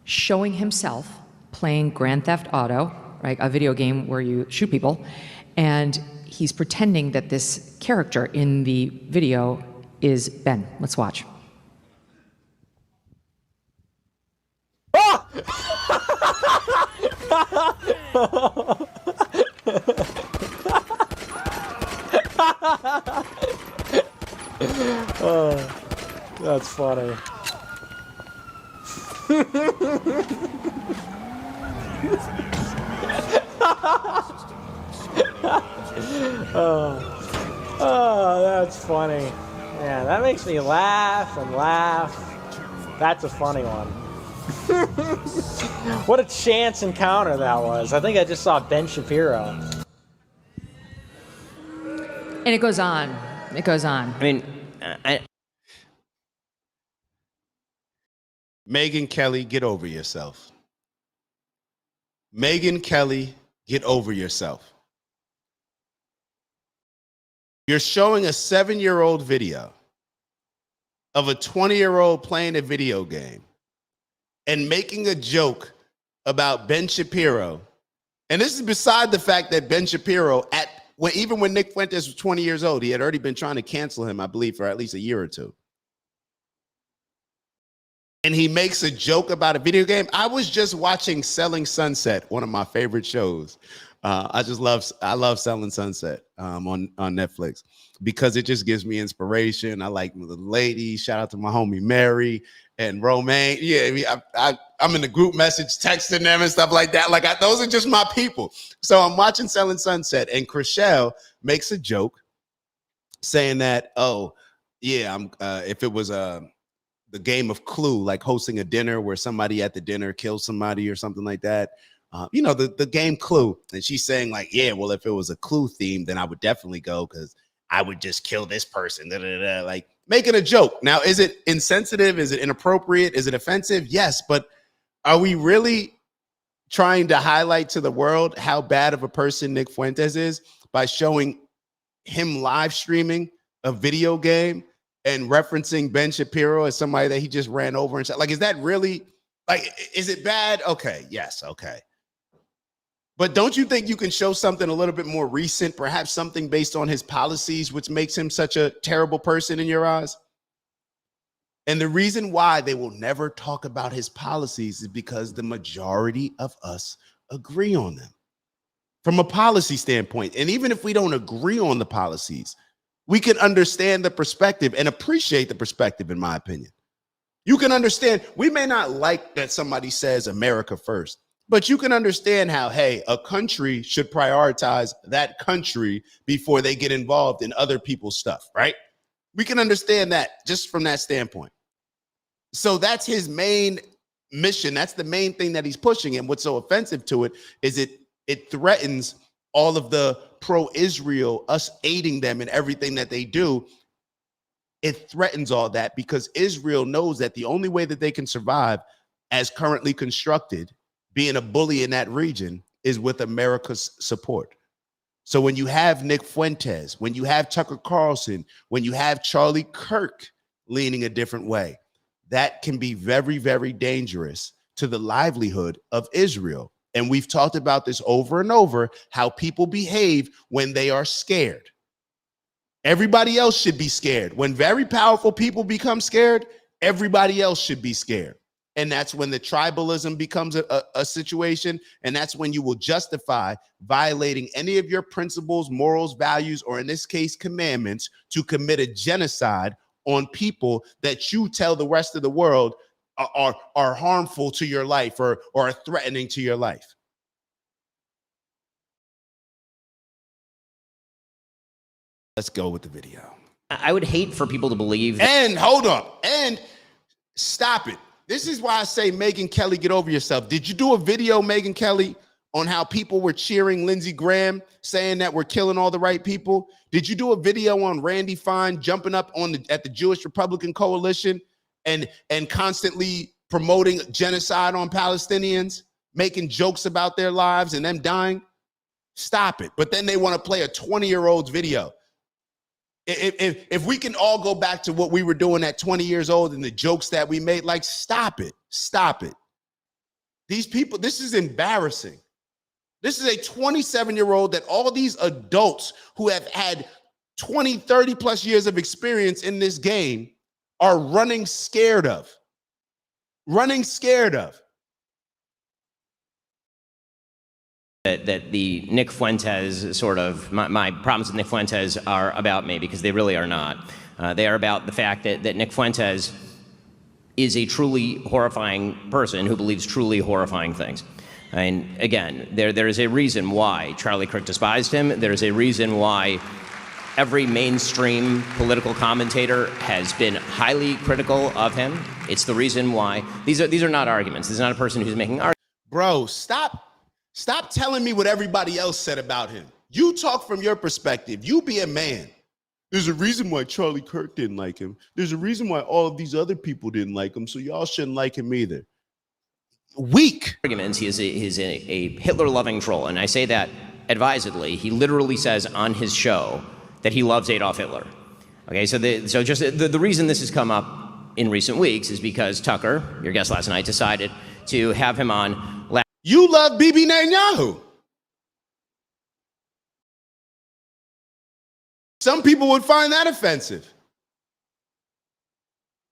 showing himself playing Grand Theft Auto, right, a video game where you shoot people, and he's pretending that this character in the video is Ben. Let's watch. Oh, that's funny. Oh, that's funny. Yeah, that makes me laugh and laugh. That's a funny one. What a chance encounter that was. I think I just saw Ben Shapiro. And it goes on. It goes on. I mean, Megyn Kelly, get over yourself. Megyn Kelly, get over yourself. You're showing a 7-year-old video of a 20-year-old playing a video game and making a joke about Ben Shapiro. And this is beside the fact that Ben Shapiro, even when Nick Fuentes was 20 years old, he had already been trying to cancel him, I believe, for at least a year or two. And he makes a joke about a video game. I was just watching Selling Sunset, one of my favorite shows. I love Selling Sunset on Netflix because it just gives me inspiration. I like the ladies. Shout out to my homie Mary and Romaine. Yeah, I'm in the group message texting them and stuff like that. Those are just my people. So I'm watching Selling Sunset, and Chriselle makes a joke saying that, oh, yeah, if it was the game of Clue, like hosting a dinner where somebody at the dinner kills somebody or something like that. The game Clue. And she's saying like, yeah, well, if it was a Clue theme, then I would definitely go because I would just kill this person. Like making a joke. Now, is it insensitive? Is it inappropriate? Is it offensive? Yes. But are we really trying to highlight to the world how bad of a person Nick Fuentes is by showing him live streaming a video game and referencing Ben Shapiro as somebody that he just ran over and said, like, is that really, like, is it bad? Okay. Yes. Okay. But don't you think you can show something a little bit more recent, perhaps something based on his policies, which makes him such a terrible person in your eyes? And the reason why they will never talk about his policies is because the majority of us agree on them from a policy standpoint. And even if we don't agree on the policies, we can understand the perspective and appreciate the perspective, in my opinion. You can understand, we may not like that somebody says America first, but you can understand how, hey, a country should prioritize that country before they get involved in other people's stuff, right? We can understand that just from that standpoint. So that's his main mission. That's the main thing that he's pushing. And what's so offensive to it is it threatens all of the pro-Israel, us aiding them in everything that they do. It threatens all that because Israel knows that the only way that they can survive as currently constructed, being a bully in that region, is with America's support. So when you have Nick Fuentes, when you have Tucker Carlson, when you have Charlie Kirk leaning a different way, that can be very, very dangerous to the livelihood of Israel. And we've talked about this over and over, how people behave when they are scared. Everybody else should be scared. When very powerful people become scared, everybody else should be scared. And that's when the tribalism becomes a situation. And that's when you will justify violating any of your principles, morals, values, or in this case, commandments, to commit a genocide on people that you tell the rest of the world are harmful to your life or are threatening to your life. Let's go with the video. I would hate for people to believe. And hold on. And stop it. This is why I say, Megyn Kelly, get over yourself. Did you do a video, Megyn Kelly, on how people were cheering Lindsey Graham, saying that we're killing all the right people? Did you do a video on Randy Fine jumping up at the Jewish Republican Coalition and constantly promoting genocide on Palestinians, making jokes about their lives and them dying? Stop it. But then they want to play a 20-year-old's video. If we can all go back to what we were doing at 20 years old and the jokes that we made, like, stop it. Stop it. These people, this is embarrassing. This is a 27-year-old that all these adults who have had 20, 30 plus years of experience in this game are running scared of. Running scared of. That the Nick Fuentes sort of, my problems with Nick Fuentes are about me, because they really are not. They are about the fact that Nick Fuentes is a truly horrifying person who believes truly horrifying things. And again, there is a reason why Charlie Kirk despised him. There's a reason why every mainstream political commentator has been highly critical of him. It's the reason why. These are not arguments. This is not a person who's making arguments. Bro, Stop telling me what everybody else said about him. You talk from your perspective. You be a man. There's a reason why Charlie Kirk didn't like him. There's a reason why all of these other people didn't like him, so y'all shouldn't like him either. Weak. Arguments. He is a Hitler-loving troll, and I say that advisedly. He literally says on his show that he loves Adolf Hitler. Okay, so the reason this has come up in recent weeks is because Tucker, your guest last night, decided to have him on. You love Bibi Netanyahu. Some people would find that offensive.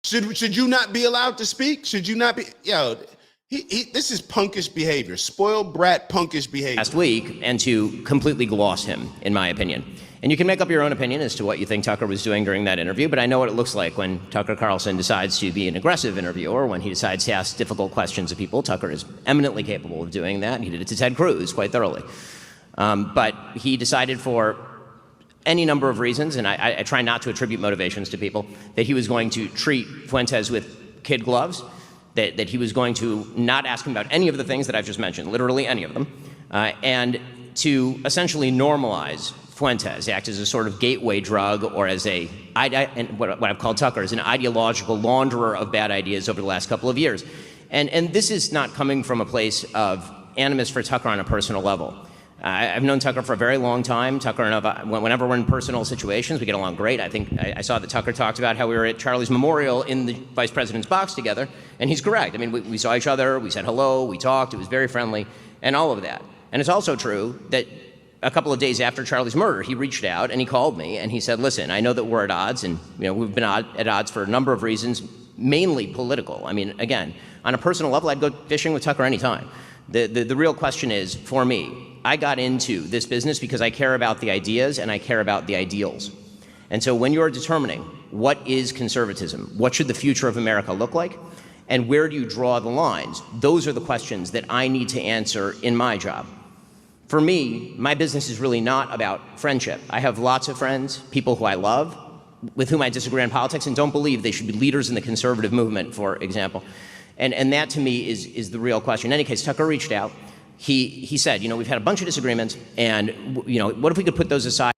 Should you not be allowed to speak? Should you not be? Yo, this is punkish behavior, spoiled brat punkish behavior. Last week, and to completely gloss him, in my opinion. And you can make up your own opinion as to what you think Tucker was doing during that interview, but I know what it looks like when Tucker Carlson decides to be an aggressive interviewer, when he decides to ask difficult questions of people. Tucker is eminently capable of doing that. He did it to Ted Cruz quite thoroughly. But he decided, for any number of reasons, and I try not to attribute motivations to people, that he was going to treat Fuentes with kid gloves, that he was going to not ask him about any of the things that I've just mentioned, literally any of them, and to essentially normalize Fuentes, act as a sort of gateway drug, or as what I've called Tucker, as an ideological launderer of bad ideas over the last couple of years. And this is not coming from a place of animus for Tucker on a personal level. I've known Tucker for a very long time. Tucker and I, whenever we're in personal situations, we get along great. I think I saw that Tucker talked about how we were at Charlie's memorial in the vice president's box together, and he's correct. I mean, we saw each other, we said hello, we talked, it was very friendly, and all of that. And it's also true that a couple of days after Charlie's murder, he reached out and he called me and he said, listen, I know that we're at odds, and we've been at odds for a number of reasons, mainly political. I mean, again, on a personal level, I'd go fishing with Tucker anytime. The real question is, for me, I got into this business because I care about the ideas and I care about the ideals. And so when you're determining what is conservatism, what should the future of America look like, and where do you draw the lines, those are the questions that I need to answer in my job. For me, my business is really not about friendship. I have lots of friends, people who I love, with whom I disagree on politics and don't believe they should be leaders in the conservative movement, for example. And that to me is the real question. In any case, Tucker reached out. He said, we've had a bunch of disagreements, and what if we could put those aside?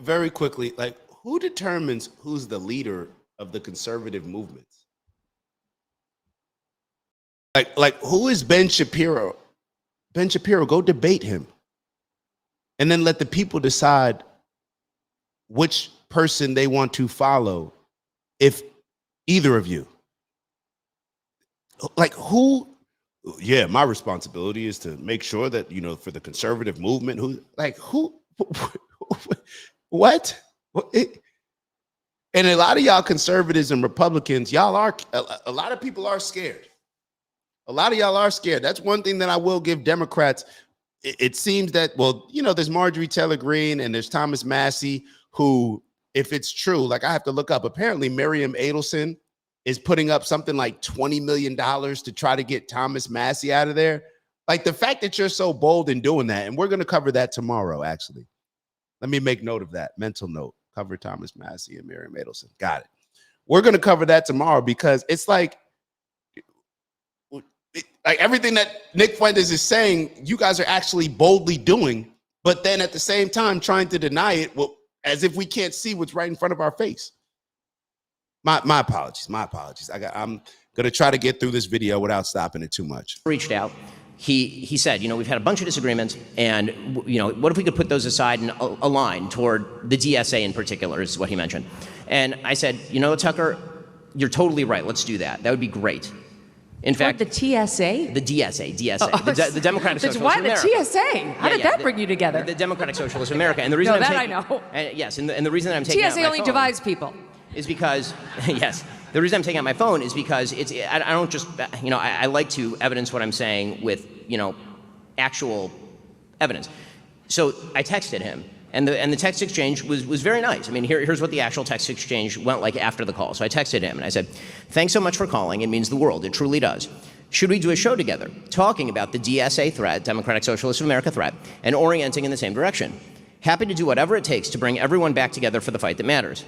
Very quickly, like, who determines who's the leader of the conservative movements? Like who is Ben Shapiro? Ben Shapiro, go debate him. And then let the people decide which person they want to follow, if either of you. Like who? Yeah, my responsibility is to make sure that, for the conservative movement, who, what? And a lot of y'all conservatives and Republicans, a lot of people are scared. A lot of y'all are scared. That's one thing that I will give Democrats. It seems that, there's Marjorie Taylor Greene and there's Thomas Massey, who, if it's true, like I have to look up, apparently Miriam Adelson is putting up something like $20 million to try to get Thomas Massey out of there. Like the fact that you're so bold in doing that, and we're going to cover that tomorrow, actually. Let me make note of that, mental note. Cover Thomas Massey and Miriam Adelson. Got it. We're going to cover that tomorrow because it's like everything that Nick Fuentes is saying, you guys are actually boldly doing, but then at the same time trying to deny it, as if we can't see what's right in front of our face. My apologies. My apologies. I'm going to try to get through this video without stopping it too much. Reached out. He said, we've had a bunch of disagreements, and what if we could put those aside and align toward the DSA in particular, is what he mentioned. And I said, Tucker, you're totally right. Let's do that. That would be great. In fact, the TSA? The DSA, the Democratic Socialists of Why America. the TSA? How did that bring you together? The Democratic Socialists of America. And the reason I know. Yes, and the reason that I'm taking out TSA my only phone divides people. is because, yes, the reason I'm taking out my phone is because I don't just, I like to evidence what I'm saying with, actual evidence. So I texted him, and the text exchange was very nice. I mean, here's what the actual text exchange went like after the call. So I texted him, and I said, thanks so much for calling. It means the world. It truly does. Should we do a show together talking about the DSA threat, Democratic Socialists of America threat, and orienting in the same direction? Happy to do whatever it takes to bring everyone back together for the fight that matters.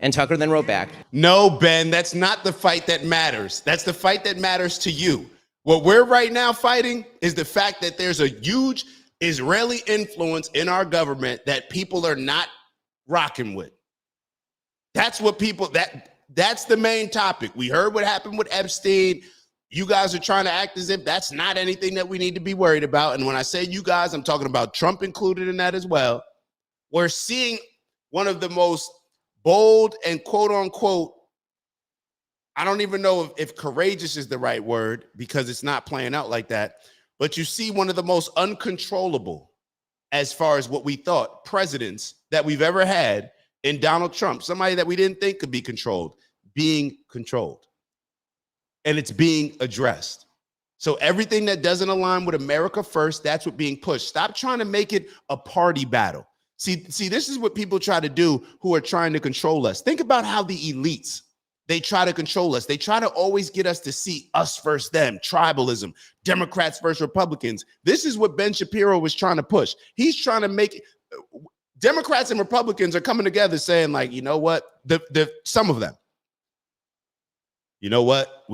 And Tucker then wrote back, no, Ben, that's not the fight that matters. That's the fight that matters to you. What we're right now fighting is the fact that there's a huge Israeli influence in our government that people are not rocking with. That's what that's the main topic. We heard what happened with Epstein. You guys are trying to act as if that's not anything that we need to be worried about. And when I say you guys, I'm talking about Trump included in that as well. We're seeing one of the most bold and quote unquote, I don't even know if courageous is the right word because it's not playing out like that, but you see one of the most uncontrollable, as far as what we thought, presidents that we've ever had in Donald Trump, somebody that we didn't think could be controlled, being controlled. And it's being addressed. So everything that doesn't align with America first, that's what being pushed. Stop trying to make it a party battle. See, this is what people try to do who are trying to control us. Think about how the elites, they try to control us. They try to always get us to see us versus them, tribalism, Democrats versus Republicans. This is what Ben Shapiro was trying to push. He's trying to make Democrats and Republicans are coming together saying, like, you know what, some of them, you know what,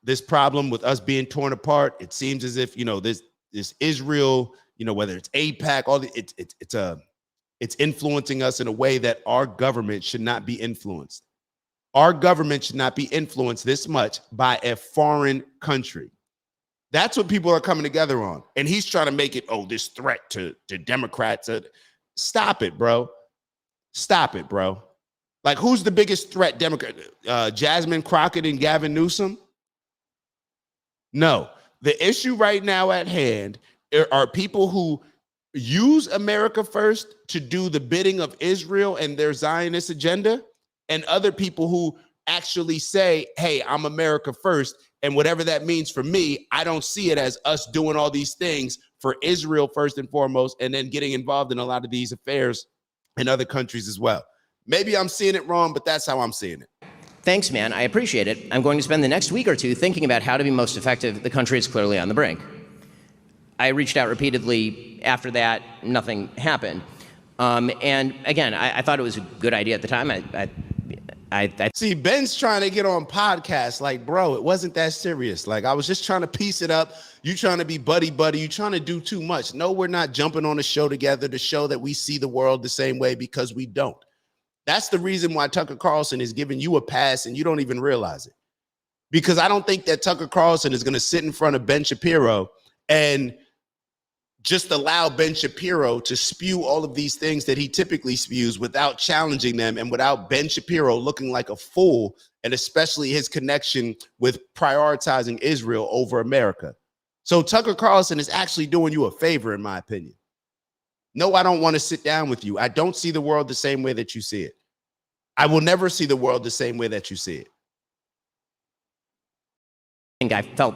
this problem with us being torn apart, it seems as if, this Israel, whether it's AIPAC, it's influencing us in a way that our government should not be influenced. Our government should not be influenced this much by a foreign country. That's what people are coming together on. And he's trying to make it, this threat to Democrats. Stop it, bro. Stop it, bro. Like, who's the biggest threat? Jasmine Crockett and Gavin Newsom? No. The issue right now at hand are people who use America first to do the bidding of Israel and their Zionist agenda, and other people who actually say, hey, I'm America first, and whatever that means for me, I don't see it as us doing all these things for Israel first and foremost, and then getting involved in a lot of these affairs in other countries as well. Maybe I'm seeing it wrong, but that's how I'm seeing it. thanks, man, I appreciate it. I'm going to spend the next week or two thinking about how to be most effective. The country is clearly on the brink. I reached out repeatedly after that. Nothing happened. And again, I thought it was a good idea at the time. I See, Ben's trying to get on podcasts. Like, bro, it wasn't that serious. Like, I was just trying to piece it up. You trying to be buddy. You trying to do too much. No, we're not jumping on a show together to show that we see the world the same way, because we don't. That's the reason why Tucker Carlson is giving you a pass and you don't even realize it. Because I don't think that Tucker Carlson is going to sit in front of Ben Shapiro and just allow Ben Shapiro to spew all of these things that he typically spews without challenging them, and without Ben Shapiro looking like a fool, and especially his connection with prioritizing Israel over America. So Tucker Carlson is actually doing you a favor, in my opinion. No, I don't want to sit down with you. I don't see the world the same way that you see it. I will never see the world the same way that you see it. think I felt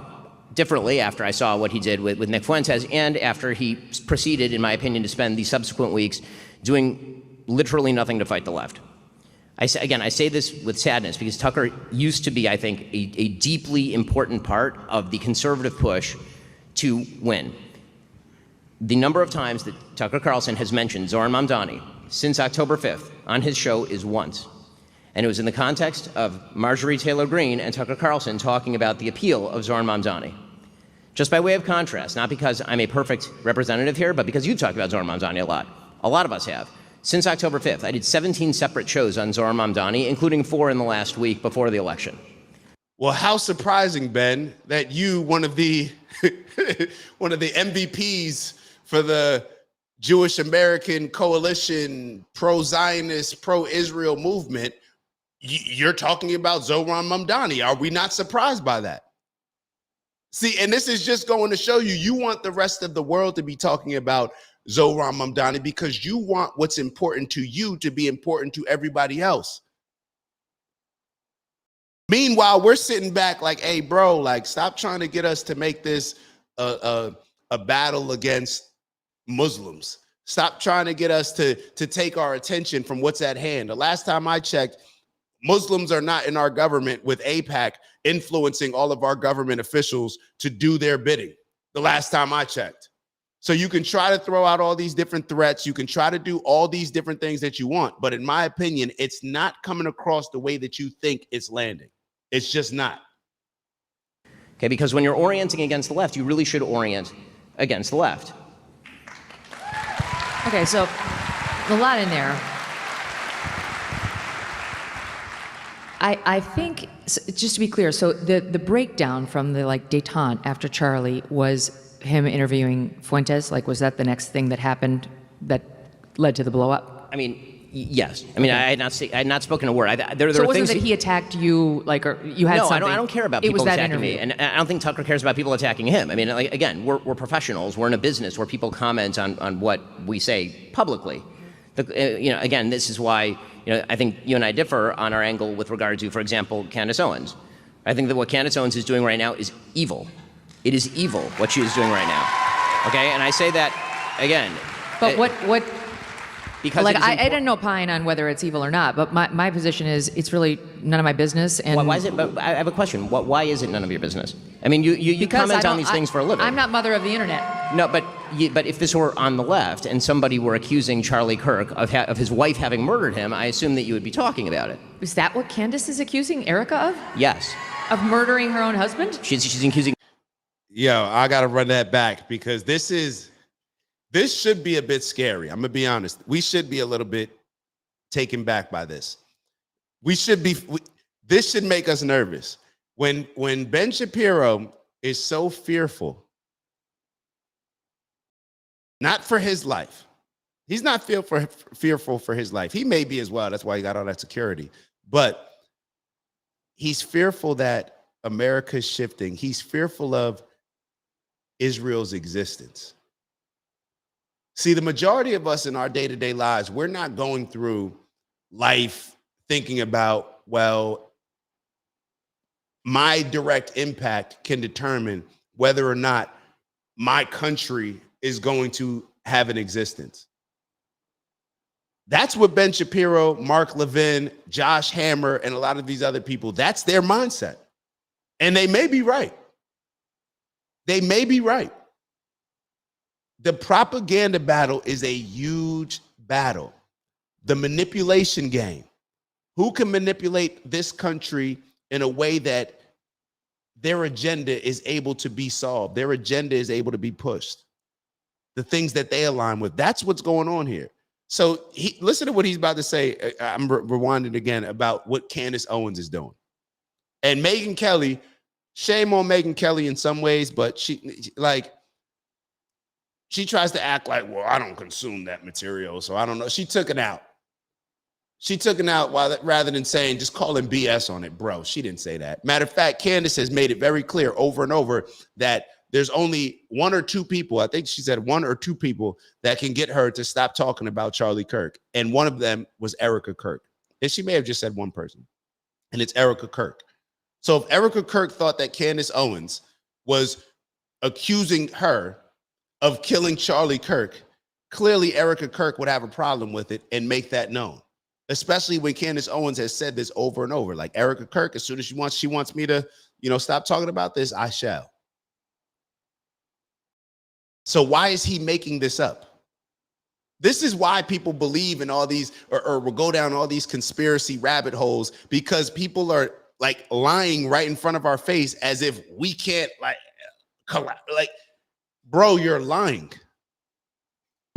differently after I saw what he did with Nick Fuentes, and after he proceeded, in my opinion, to spend the subsequent weeks doing literally nothing to fight the left. I say this with sadness, because Tucker used to be, I think, a deeply important part of the conservative push to win. The number of times that Tucker Carlson has mentioned Zoran Mamdani since October 5th on his show is once. And it was in the context of Marjorie Taylor Greene and Tucker Carlson talking about the appeal of Zoran Mamdani. Just by way of contrast, not because I'm a perfect representative here, but because you've talked about Zoran Mamdani a lot. A lot of us have. Since October 5th, I did 17 separate shows on Zoran Mamdani, including 4 in the last week before the election. Well, how surprising, Ben, that you, one of the one of the MVPs for the Jewish American Coalition, pro-Zionist, pro-Israel movement, you're talking about Zoran Mamdani. Are we not surprised by that? See, and this is just going to show you, you want the rest of the world to be talking about Zoran Mamdani because you want what's important to you to be important to everybody else. Meanwhile, we're sitting back like, hey, bro, like, stop trying to get us to make this a battle against Muslims. Stop trying to get us to take our attention from what's at hand. The last time I checked, Muslims are not in our government with AIPAC influencing all of our government officials to do their bidding. The last time I checked. So you can try to throw out all these different threats. You can try to do all these different things that you want. But in my opinion, it's not coming across the way that you think it's landing. It's just not. Okay, because when you're orienting against the left, you really should orient against the left. Okay, so a lot in there. I think, just to be clear, so the breakdown from the detente after Charlie was him interviewing Fuentes. Was that the next thing that happened that led to the blow up? I mean, yes. I mean, okay. I had not spoken a word. There so it were wasn't things that he attacked you, or you had something? No, I don't care about people attacking me, and I don't think Tucker cares about people attacking him. I mean, again, we're professionals. We're in a business where people comment on what we say publicly. Again, this is why I think you and I differ on our angle with regard to, for example, Candace Owens. I think that what Candace Owens is doing right now is evil. It is evil what she is doing right now. Okay, and I say that again. But what? Because I didn't opine on whether it's evil or not, but my position is it's really none of my business. And why is it? But I have a question. Why is it none of your business? I mean, you comment on these things for a living. I'm not mother of the internet. No, but if this were on the left and somebody were accusing Charlie Kirk of his wife having murdered him, I assume that you would be talking about it. Is that what Candace is accusing Erica of? Yes. Of murdering her own husband? She's accusing. Yo, I got to run that back because this should be a bit scary. I'm going to be honest. We should be a little bit taken back by this. This should make us nervous. When Ben Shapiro is so fearful, not for his life. He's not fearful for his life. He may be as well. That's why he got all that security. But he's fearful that America's shifting. He's fearful of Israel's existence. See, the majority of us in our day-to-day lives, we're not going through life thinking about, well, my direct impact can determine whether or not my country is going to have an existence. That's what Ben Shapiro, Mark Levin, Josh Hammer, and a lot of these other people, that's their mindset. And they may be right. They may be right. The propaganda battle is a huge battle, the manipulation game. Who can manipulate this country in a way that their agenda is able to be solved, their agenda is able to be pushed, the things that they align with? That's what's going on here. So listen to what he's about to say. I'm rewinding again about what Candace Owens is doing. And Megyn Kelly, shame on Megyn Kelly in some ways, but she tries to act like, well, I don't consume that material, so I don't know. She took it out. She took it out rather than saying, just calling BS on it, bro. She didn't say that. Matter of fact, Candace has made it very clear over and over that there's only one or two people, I think she said one or two people, that can get her to stop talking about Charlie Kirk. And one of them was Erica Kirk. And she may have just said one person, and it's Erica Kirk. So if Erica Kirk thought that Candace Owens was accusing her of killing Charlie Kirk, clearly Erica Kirk would have a problem with it and make that known, especially when Candace Owens has said this over and over. Like, Erica Kirk, as soon as she wants me to, stop talking about this, I shall. So why is he making this up? This is why people believe in all these, or will go down all these conspiracy rabbit holes, because people are like lying right in front of our face as if we can't bro, you're lying.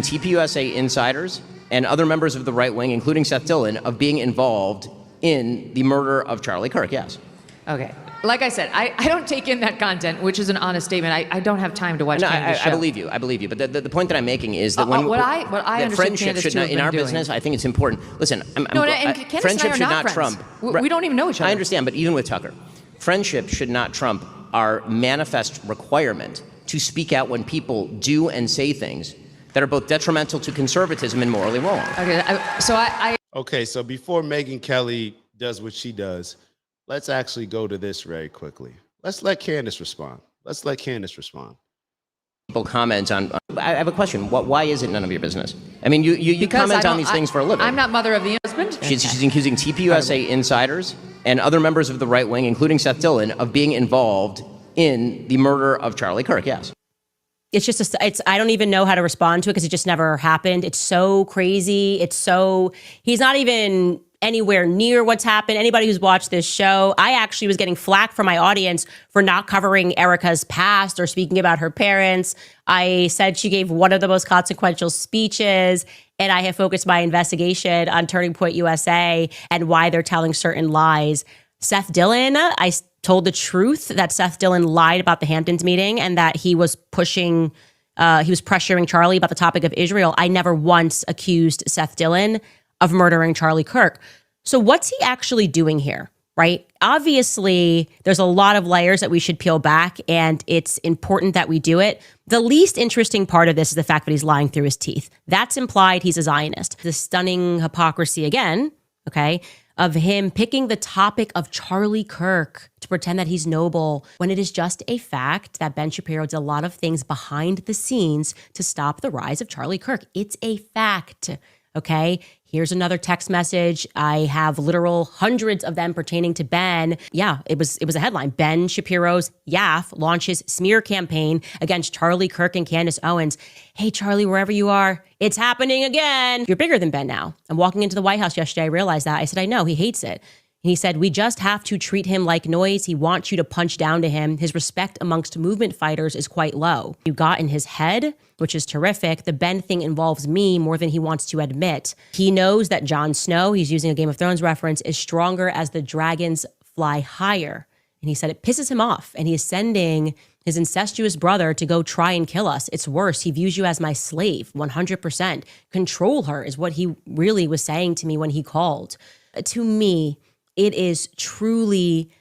TPUSA insiders and other members of the right wing, including Seth Dillon, of being involved in the murder of Charlie Kirk. Yes. Okay. Like I said, I don't take in that content, which is an honest statement. I don't have time to watch Candace's show. I believe you. I believe you. But the point that I'm making is that what I understand friendship Candace should not, in our doing. business, I think it's important. Listen, Candace friendship and I are should not not friends. trump. We don't even know each other. I understand, but even with Tucker, friendship should not trump our manifest requirement to speak out when people do and say things that are both detrimental to conservatism and morally wrong. Okay, Okay, so before Megyn Kelly does what she does, let's actually go to this very quickly. Let's let Candace respond. People comment on. I have a question. Why is it none of your business? I mean, you comment on these things for a living. I'm not mother of the husband. She's accusing TPUSA insiders and other members of the right wing, including Seth Dillon, of being involved in the murder of Charlie Kirk. Yes. It's just, I don't even know how to respond to it because it just never happened. It's so crazy. He's not even anywhere near what's happened. Anybody who's watched this show, I actually was getting flack from my audience for not covering Erica's past or speaking about her parents. I said she gave one of the most consequential speeches, and I have focused my investigation on Turning Point USA and why they're telling certain lies. Seth Dillon, I told the truth that Seth Dillon lied about the Hamptons meeting and that he was pressuring Charlie about the topic of Israel. I never once accused Seth Dillon of murdering Charlie Kirk. So what's he actually doing here, right? Obviously, there's a lot of layers that we should peel back, and it's important that we do it. The least interesting part of this is the fact that he's lying through his teeth. That's implied he's a Zionist. The stunning hypocrisy again, okay, of him picking the topic of Charlie Kirk to pretend that he's noble when it is just a fact that Ben Shapiro did a lot of things behind the scenes to stop the rise of Charlie Kirk. It's a fact, okay? Here's another text message. I have literal hundreds of them pertaining to Ben. Yeah, it was a headline. Ben Shapiro's YAF launches smear campaign against Charlie Kirk and Candace Owens. Hey, Charlie, wherever you are, it's happening again. You're bigger than Ben now. I'm walking into the White House yesterday. I realized that. I said, I know, he hates it. And he said, we just have to treat him like noise. He wants you to punch down to him. His respect amongst movement fighters is quite low. You got in his head, which is terrific. The Ben thing involves me more than he wants to admit. He knows that Jon Snow, he's using a Game of Thrones reference, is stronger as the dragons fly higher. And he said it pisses him off. And he is sending his incestuous brother to go try and kill us. It's worse. He views you as my slave, 100%. Control her is what he really was saying to me when he called. To me, it is truly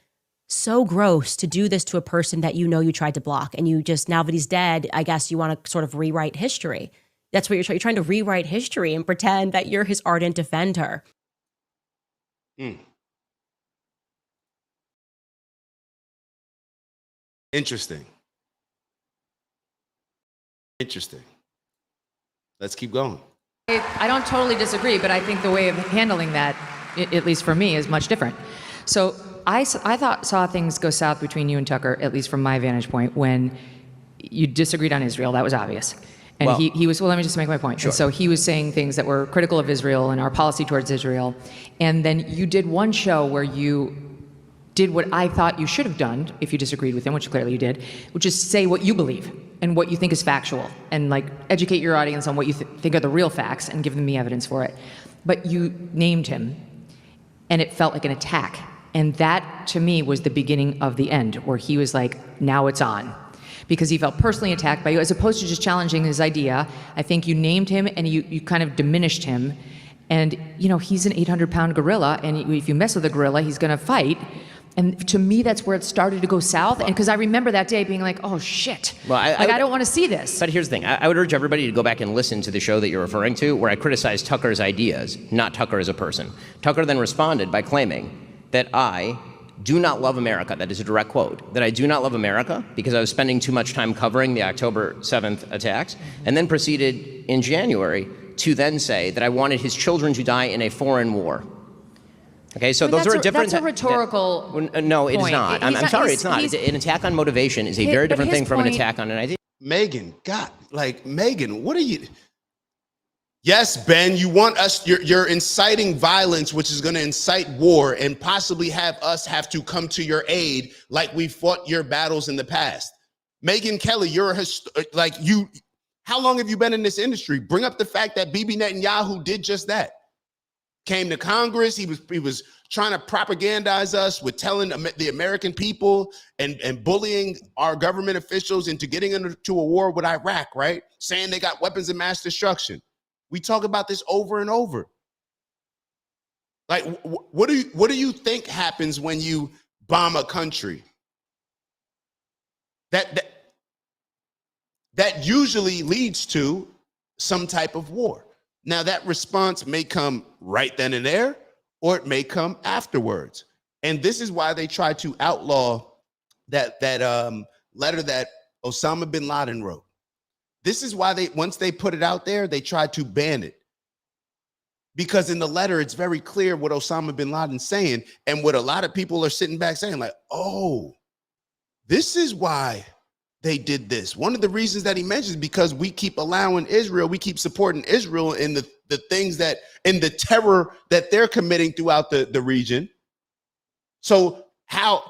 so gross to do this to a person that you know you tried to block. And you just, now that he's dead, I guess you want to sort of rewrite history. That's what you're trying to rewrite history and pretend that you're his ardent defender. Interesting. Let's keep going. I don't totally disagree, but I think the way of handling that, at least for me, is much different. So I saw things go south between you and Tucker, at least from my vantage point, when you disagreed on Israel. That was obvious. And Well- he was, well, let me just make my point. Sure. And so he was saying things that were critical of Israel and our policy towards Israel. And then you did one show where you did what I thought you should have done if you disagreed with him, which clearly you did, which is say what you believe and what you think is factual and like educate your audience on what you think are the real facts and give them the evidence for it. But you named him and it felt like an attack. And that to me was the beginning of the end, where he was like, now it's on. Because he felt personally attacked by you, as opposed to just challenging his idea. I think you named him and you kind of diminished him. And, you know, he's an 800-pound gorilla, and if you mess with a gorilla, he's going to fight. And to me, that's where it started to go south. And because I remember that day being like, oh, shit. Well, I don't want to see this. But here's the thing. I would urge everybody to go back and listen to the show that you're referring to, where I criticized Tucker's ideas, not Tucker as a person. Tucker then responded by claiming that I do not love America. That is a direct quote. That I do not love America because I was spending too much time covering the October 7th attacks, and then proceeded in January to then say that I wanted his children to die in a foreign war. Okay, so But those are different. That's a rhetorical no, it is point. not. I'm sorry, it's not. An attack on motivation is a very different thing from an attack on an idea. Megan, God, like Megan, what are you? Yes, Ben, you want us, you're inciting violence, which is going to incite war and possibly have us have to come to your aid like we fought your battles in the past. Megyn Kelly, how long have you been in this industry? Bring up the fact that Bibi Netanyahu did just that. Came to Congress, he was trying to propagandize us with telling the American people and bullying our government officials into getting into a war with Iraq, right? Saying they got weapons of mass destruction. We talk about this over and over. Like, what do you think happens when you bomb a country? That usually leads to some type of war. Now, that response may come right then and there, or it may come afterwards. And this is why they try to outlaw that letter that Osama bin Laden wrote. This is why once they put it out there, they tried to ban it. Because in the letter, it's very clear what Osama bin Laden's saying, and what a lot of people are sitting back saying, like, oh, this is why they did this. One of the reasons that he mentions, because we keep allowing Israel, we keep supporting Israel in the things that, in the terror that they're committing throughout the region. So how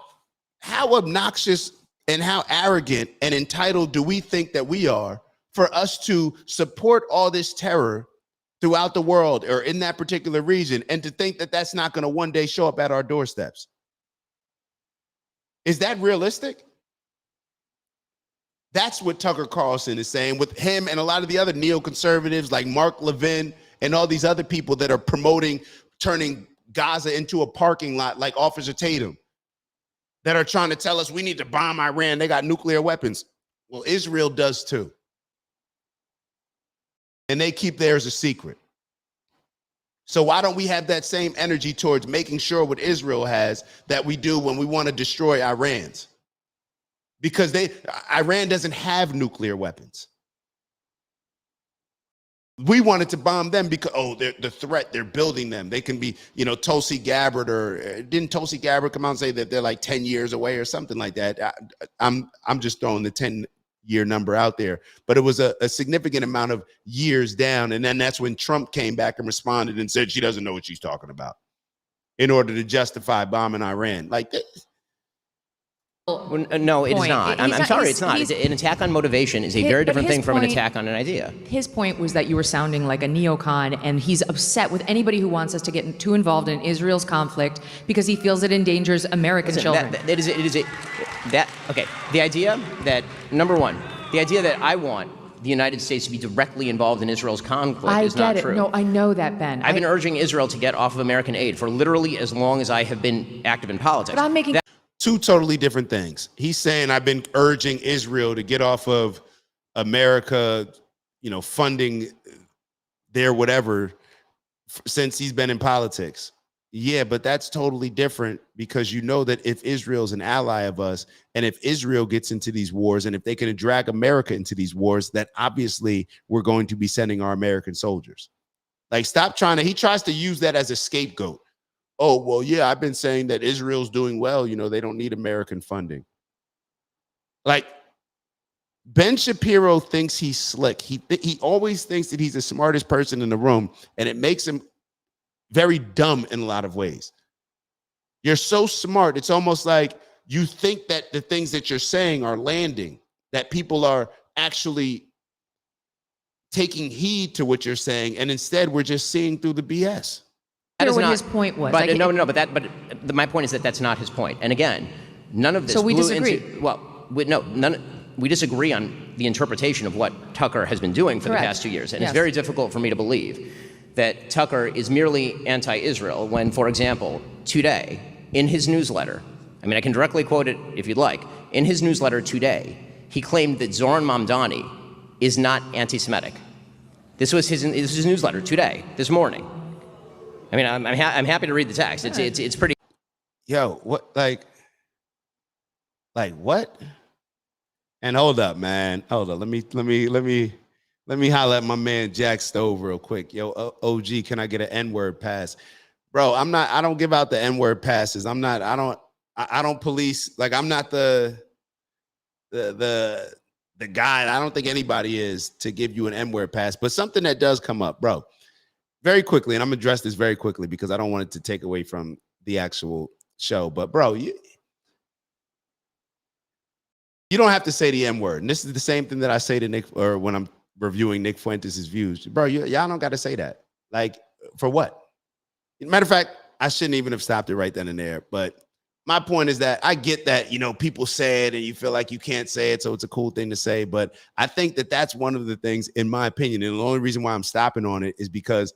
obnoxious and how arrogant and entitled do we think that we are for us to support all this terror throughout the world or in that particular region, and to think that that's not going to one day show up at our doorsteps? Is that realistic? That's what Tucker Carlson is saying, with him and a lot of the other neoconservatives like Mark Levin and all these other people that are promoting turning Gaza into a parking lot like Officer Tatum, that are trying to tell us we need to bomb Iran. They got nuclear weapons. Well, Israel does too. And they keep theirs a secret. So why don't we have that same energy towards making sure what Israel has that we do when we want to destroy Iran's? Because Iran doesn't have nuclear weapons. We wanted to bomb them because, oh, they're the threat, they're building them. They can be, Tulsi Gabbard, or didn't Tulsi Gabbard come out and say that they're like 10 years away or something like that? I'm just throwing the 10-year number out there, but it was a significant amount of years down. And then that's when Trump came back and responded and said she doesn't know what she's talking about in order to justify bombing Iran. Like this. Well, no, it is not. I'm sorry, it's not. An attack on motivation is a very different thing from an attack on an idea. His point was that you were sounding like a neocon, and he's upset with anybody who wants us to get too involved in Israel's conflict because he feels it endangers American children. Okay, the idea that, number one, the idea that I want the United States to be directly involved in Israel's conflict is not true. No, I know that, Ben. I've been urging Israel to get off of American aid for literally as long as I have been active in politics. But I'm making two totally different things. He's saying I've been urging Israel to get off of America, funding their whatever since he's been in politics. Yeah, but that's totally different, because that if Israel's an ally of us, and if Israel gets into these wars, and if they can drag America into these wars, that obviously we're going to be sending our American soldiers. Like, he tries to use that as a scapegoat. Oh, well, yeah, I've been saying that Israel's doing well. They don't need American funding. Like, Ben Shapiro thinks he's slick. He always thinks that he's the smartest person in the room, and it makes him very dumb in a lot of ways. You're so smart, it's almost like you think that the things that you're saying are landing, that people are actually taking heed to what you're saying, and instead we're just seeing through the BS. That is what not his point was. But my point is that that's not his point. And again, none of this. So we disagree. We disagree on the interpretation of what Tucker has been doing for the past 2 years, and it's very difficult for me to believe that Tucker is merely anti-Israel when, for example, today in his newsletter, I mean, I can directly quote it if you'd like. In his newsletter today, he claimed that Zoran Mamdani is not anti-Semitic. This was his newsletter today, this morning. I mean, I'm happy to read the text. It's pretty. Yo, what like what? And hold up, man. Hold up. Let me holler at my man Jack Stove real quick. Yo, OG, can I get an N-word pass? Bro, I don't give out the N-word passes. I don't police, like I'm not the guy. I don't think anybody is to give you an N-word pass, but something that does come up, bro. Very quickly, and I'm gonna address this very quickly because I don't want it to take away from the actual show. But bro, you don't have to say the N-word. And this is the same thing that I say to Nick, or when I'm reviewing Nick Fuentes' views. Bro, y'all don't got to say that. Like, for what? Matter of fact, I shouldn't even have stopped it right then and there. But my point is that I get that, people say it and you feel like you can't say it, so it's a cool thing to say. But I think that that's one of the things, in my opinion, and the only reason why I'm stopping on it is because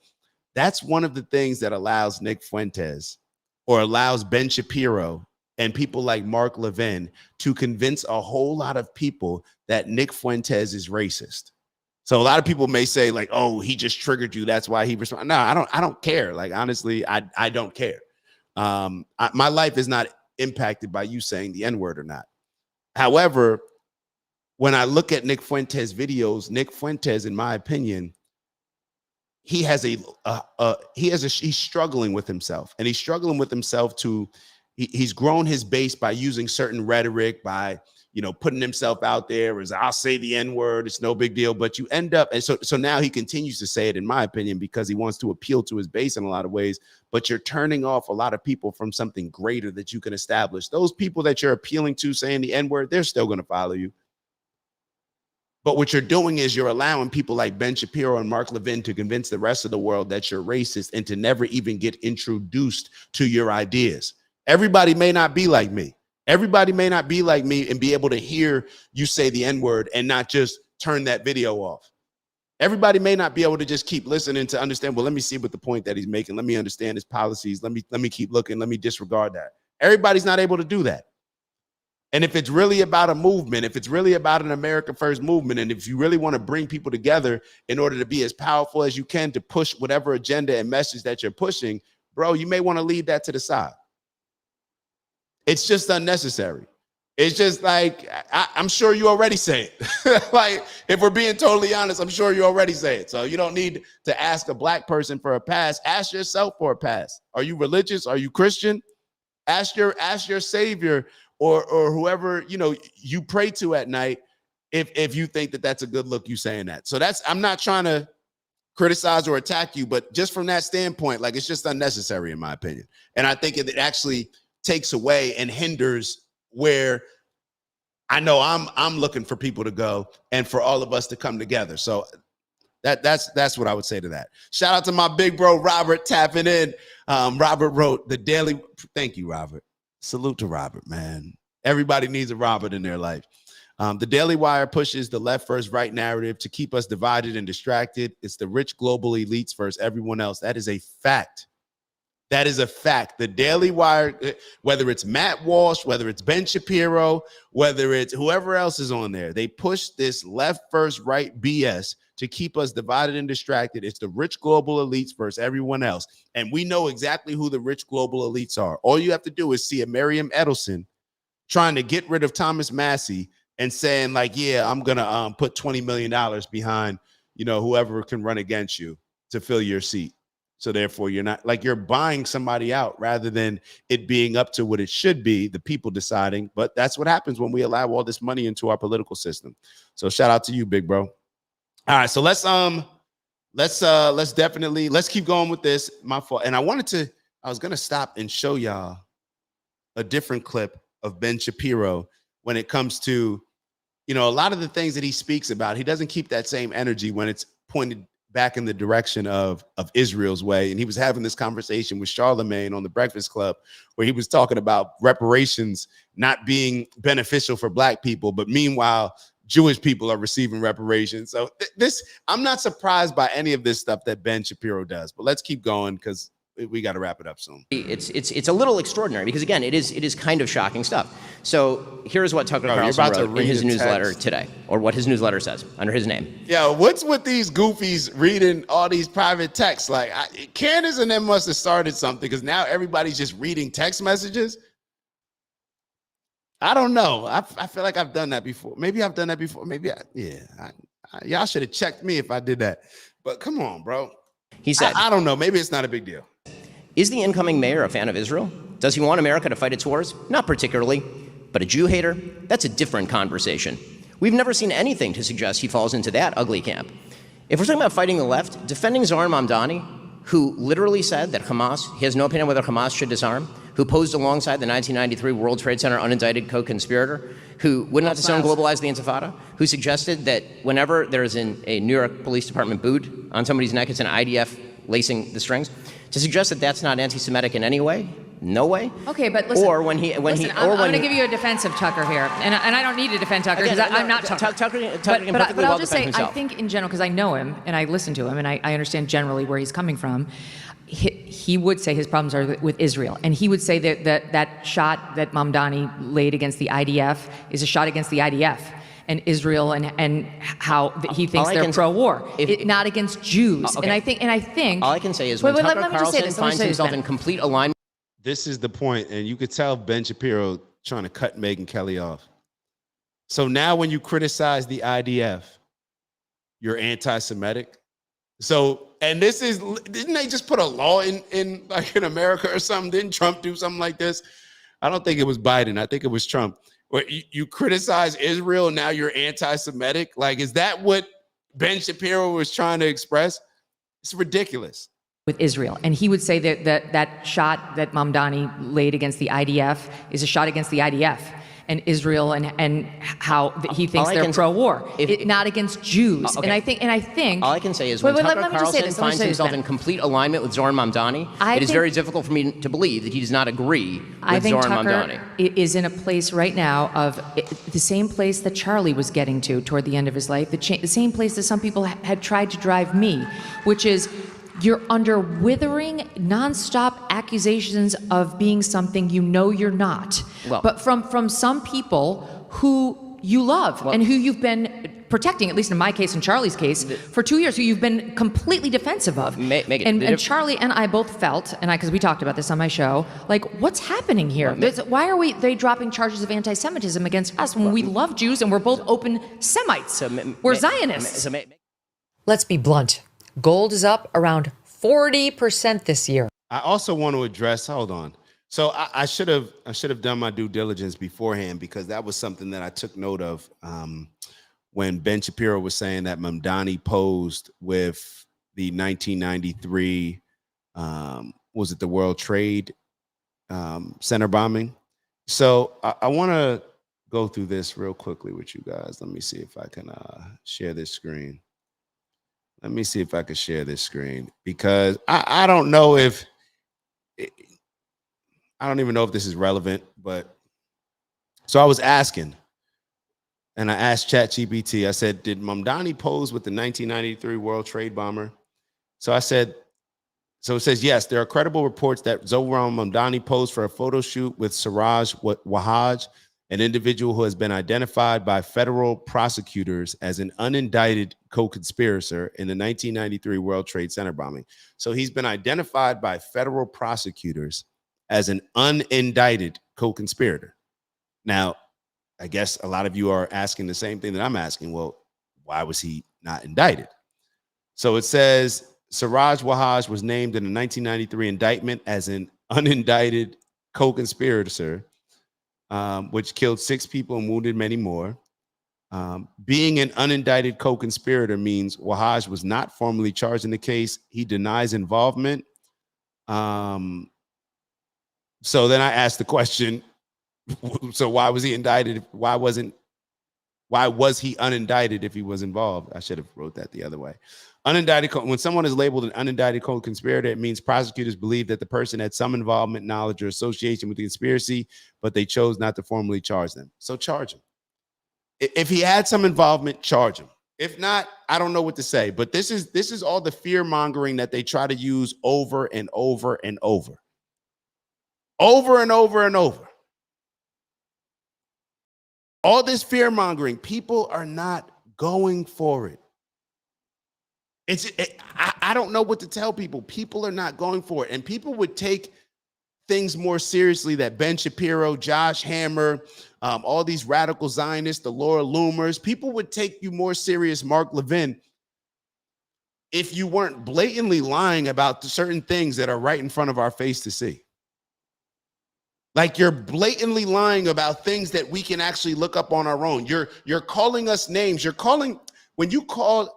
that's one of the things that allows Nick Fuentes or allows Ben Shapiro and people like Mark Levin to convince a whole lot of people that Nick Fuentes is racist. So a lot of people may say like, oh, he just triggered you, that's why he responded. No, I don't care. Like, honestly, I don't care. My life is not impacted by you saying the N-word or not. However, when I look at Nick Fuentes videos, Nick Fuentes, in my opinion, he's struggling with himself, and he's struggling with himself he's grown his base by using certain rhetoric, by putting himself out there as I'll say the N-word, it's no big deal. But you end up, and so now he continues to say it, in my opinion, because he wants to appeal to his base in a lot of ways. But you're turning off a lot of people from something greater that you can establish. Those people that you're appealing to saying the N-word, they're still going to follow you. But what you're doing is you're allowing people like Ben Shapiro and Mark Levin to convince the rest of the world that you're racist and to never even get introduced to your ideas. Everybody may not be like me. Everybody may not be like me and be able to hear you say the N-word and not just turn that video off. Everybody may not be able to just keep listening to understand, well, let me see what the point that he's making. Let me understand his policies. Let me keep looking. Let me disregard that. Everybody's not able to do that. And if it's really about a movement, if it's really about an America First movement, and if you really want to bring people together in order to be as powerful as you can to push whatever agenda and message that you're pushing, bro, you may want to leave that to the side. It's just unnecessary. It's just like, I'm sure you already say it. Like, if we're being totally honest, I'm sure you already say it. So you don't need to ask a black person for a pass. Ask yourself for a pass. Are you religious? Are you Christian? Ask your savior or whoever you pray to at night if you think that that's a good look, you saying that. So I'm not trying to criticize or attack you, but just from that standpoint, like, it's just unnecessary in my opinion. And I think it actually takes away and hinders where I know I'm looking for people to go and for all of us to come together. So that's what I would say to that. Shout out to my big bro Robert tapping in. Robert wrote the daily. Thank you, Robert. Salute to Robert, man. Everybody needs a Robert in their life. The Daily Wire pushes the left versus right narrative to keep us divided and distracted. It's the rich global elites versus everyone else. That is a fact. That is a fact. The Daily Wire, whether it's Matt Walsh, whether it's Ben Shapiro, whether it's whoever else is on there, they push this left versus right BS to keep us divided and distracted. It's the rich global elites versus everyone else. And we know exactly who the rich global elites are. All you have to do is see a Miriam Edelson trying to get rid of Thomas Massey and saying like, yeah, I'm going to put $20 million behind, whoever can run against you to fill your seat. So therefore, you're not like you're buying somebody out rather than it being up to what it should be, the people deciding. But that's what happens when we allow all this money into our political system. So shout out to you, big bro. All right, so let's definitely keep going with this. My fault. And I was gonna stop and show y'all a different clip of Ben Shapiro when it comes to, a lot of the things that he speaks about. He doesn't keep that same energy when it's pointed back in the direction of Israel's way. And he was having this conversation with Charlemagne on the Breakfast Club, where he was talking about reparations not being beneficial for black people, but meanwhile, Jewish people are receiving reparations. So I'm not surprised by any of this stuff that Ben Shapiro does, but let's keep going because we got to wrap it up soon. It's a little extraordinary because again, it is kind of shocking stuff. So here's what Tucker Carlson wrote in his newsletter today, or what his newsletter says under his name. Yeah, what's with these goofies reading all these private texts? Like Candace and them must have started something because now everybody's just reading text messages. I don't know. I feel like I've done that before. Maybe I've done that before. Maybe y'all should have checked me if I did that. But come on, bro. He said, I don't know. Maybe it's not a big deal. Is the incoming mayor a fan of Israel? Does he want America to fight its wars? Not particularly. But a Jew hater? That's a different conversation. We've never seen anything to suggest he falls into that ugly camp. If we're talking about fighting the left, defending Zohar Mamdani, who literally said that he has no opinion whether Hamas should disarm, who posed alongside the 1993 World Trade Center unindicted co-conspirator, who would not disown globalize the Intifada, who suggested that whenever there is a New York Police Department boot on somebody's neck, it's an IDF lacing the strings, to suggest that that's not anti-Semitic in any way. No way. Okay, but listen. Or I'm going to give you a defense of Tucker here, and I don't need to defend Tucker because I'm not Tucker. But I'll just say, I think in general, because I know him and I listen to him and I understand generally where he's coming from. He would say his problems are with Israel, and he would say that shot that Mamdani laid against the IDF is a shot against the IDF. And Israel and how he thinks they're pro-war, not against Jews. Okay. And I think all I can say is when Tucker Carlson finds himself in complete alignment. This is the point, and you could tell Ben Shapiro trying to cut Megyn Kelly off. So now when you criticize the IDF, you're anti-Semitic. So, and didn't they just put a law in America or something? Didn't Trump do something like this? I don't think it was Biden. I think it was Trump. Where you criticize Israel, now you're anti-Semitic? Like, is that what Ben Shapiro was trying to express? It's ridiculous. With Israel, and he would say that shot that Mamdani laid against the IDF is a shot against the IDF and Israel and how he thinks they're pro-war, not against Jews. Okay. And I think all I can say is when Tucker Carlson finds himself in complete alignment with Zohar Mamdani, it is very difficult for me to believe that he does not agree with Zohar Mamdani. I think Tucker is in a place right now of the same place that Charlie was getting to toward the end of his life, the same place that some people had tried to drive me, which is you're under withering, nonstop accusations of being something you know you're not. But from some people who you love and who you've been protecting, at least in my case and Charlie's case, for 2 years, who you've been completely defensive of. And Charlie and I both felt, and because we talked about this on my show, like, what's happening here? Why are they dropping charges of anti-Semitism against us when we love Jews and we're both open Semites? We're Zionists. Let's be blunt. Gold is up around 40% this year. I also want to address, hold on. So I should have done my due diligence beforehand because that was something that I took note of when Ben Shapiro was saying that Mamdani posed with the 1993, was it the World Trade Center bombing? So I want to go through this real quickly with you guys. Let me see if I can share this screen. Let me see if I can share this screen because I don't know if I don't even know if this is relevant, but so I was asking and I asked ChatGPT, I said, did Mamdani pose with the 1993 World Trade bomber? So I said, so it says, yes, there are credible reports that Zohar Mamdani posed for a photo shoot with Siraj Wahaj, an individual who has been identified by federal prosecutors as an unindicted co-conspirator in the 1993 World Trade Center bombing. So he's been identified by federal prosecutors as an unindicted co-conspirator. Now, I guess a lot of you are asking the same thing that I'm asking. Well, why was he not indicted? So it says Siraj Wahaj was named in a 1993 indictment as an unindicted co-conspirator, which killed 6 people and wounded many more. Being an unindicted co-conspirator means Wahaj was not formally charged in the case. He denies involvement. So then I asked the question, so why was he indicted? Why was he unindicted if he was involved? I should have wrote that the other way. Unindicted, when someone is labeled an unindicted co-conspirator, it means prosecutors believe that the person had some involvement, knowledge, or association with the conspiracy, but they chose not to formally charge them. So charge him. If he had some involvement, charge him. If not, I don't know what to say. But this is all the fear mongering that they try to use over and over and over. Over and over and over. All this fear mongering, people are not going for it. I don't know what to tell people. People are not going for it. And people would take things more seriously that Ben Shapiro, Josh Hammer, all these radical Zionists, the Laura Loomers, people would take you more serious, Mark Levin, if you weren't blatantly lying about certain things that are right in front of our face to see. Like you're blatantly lying about things that we can actually look up on our own. You're calling us names. When you call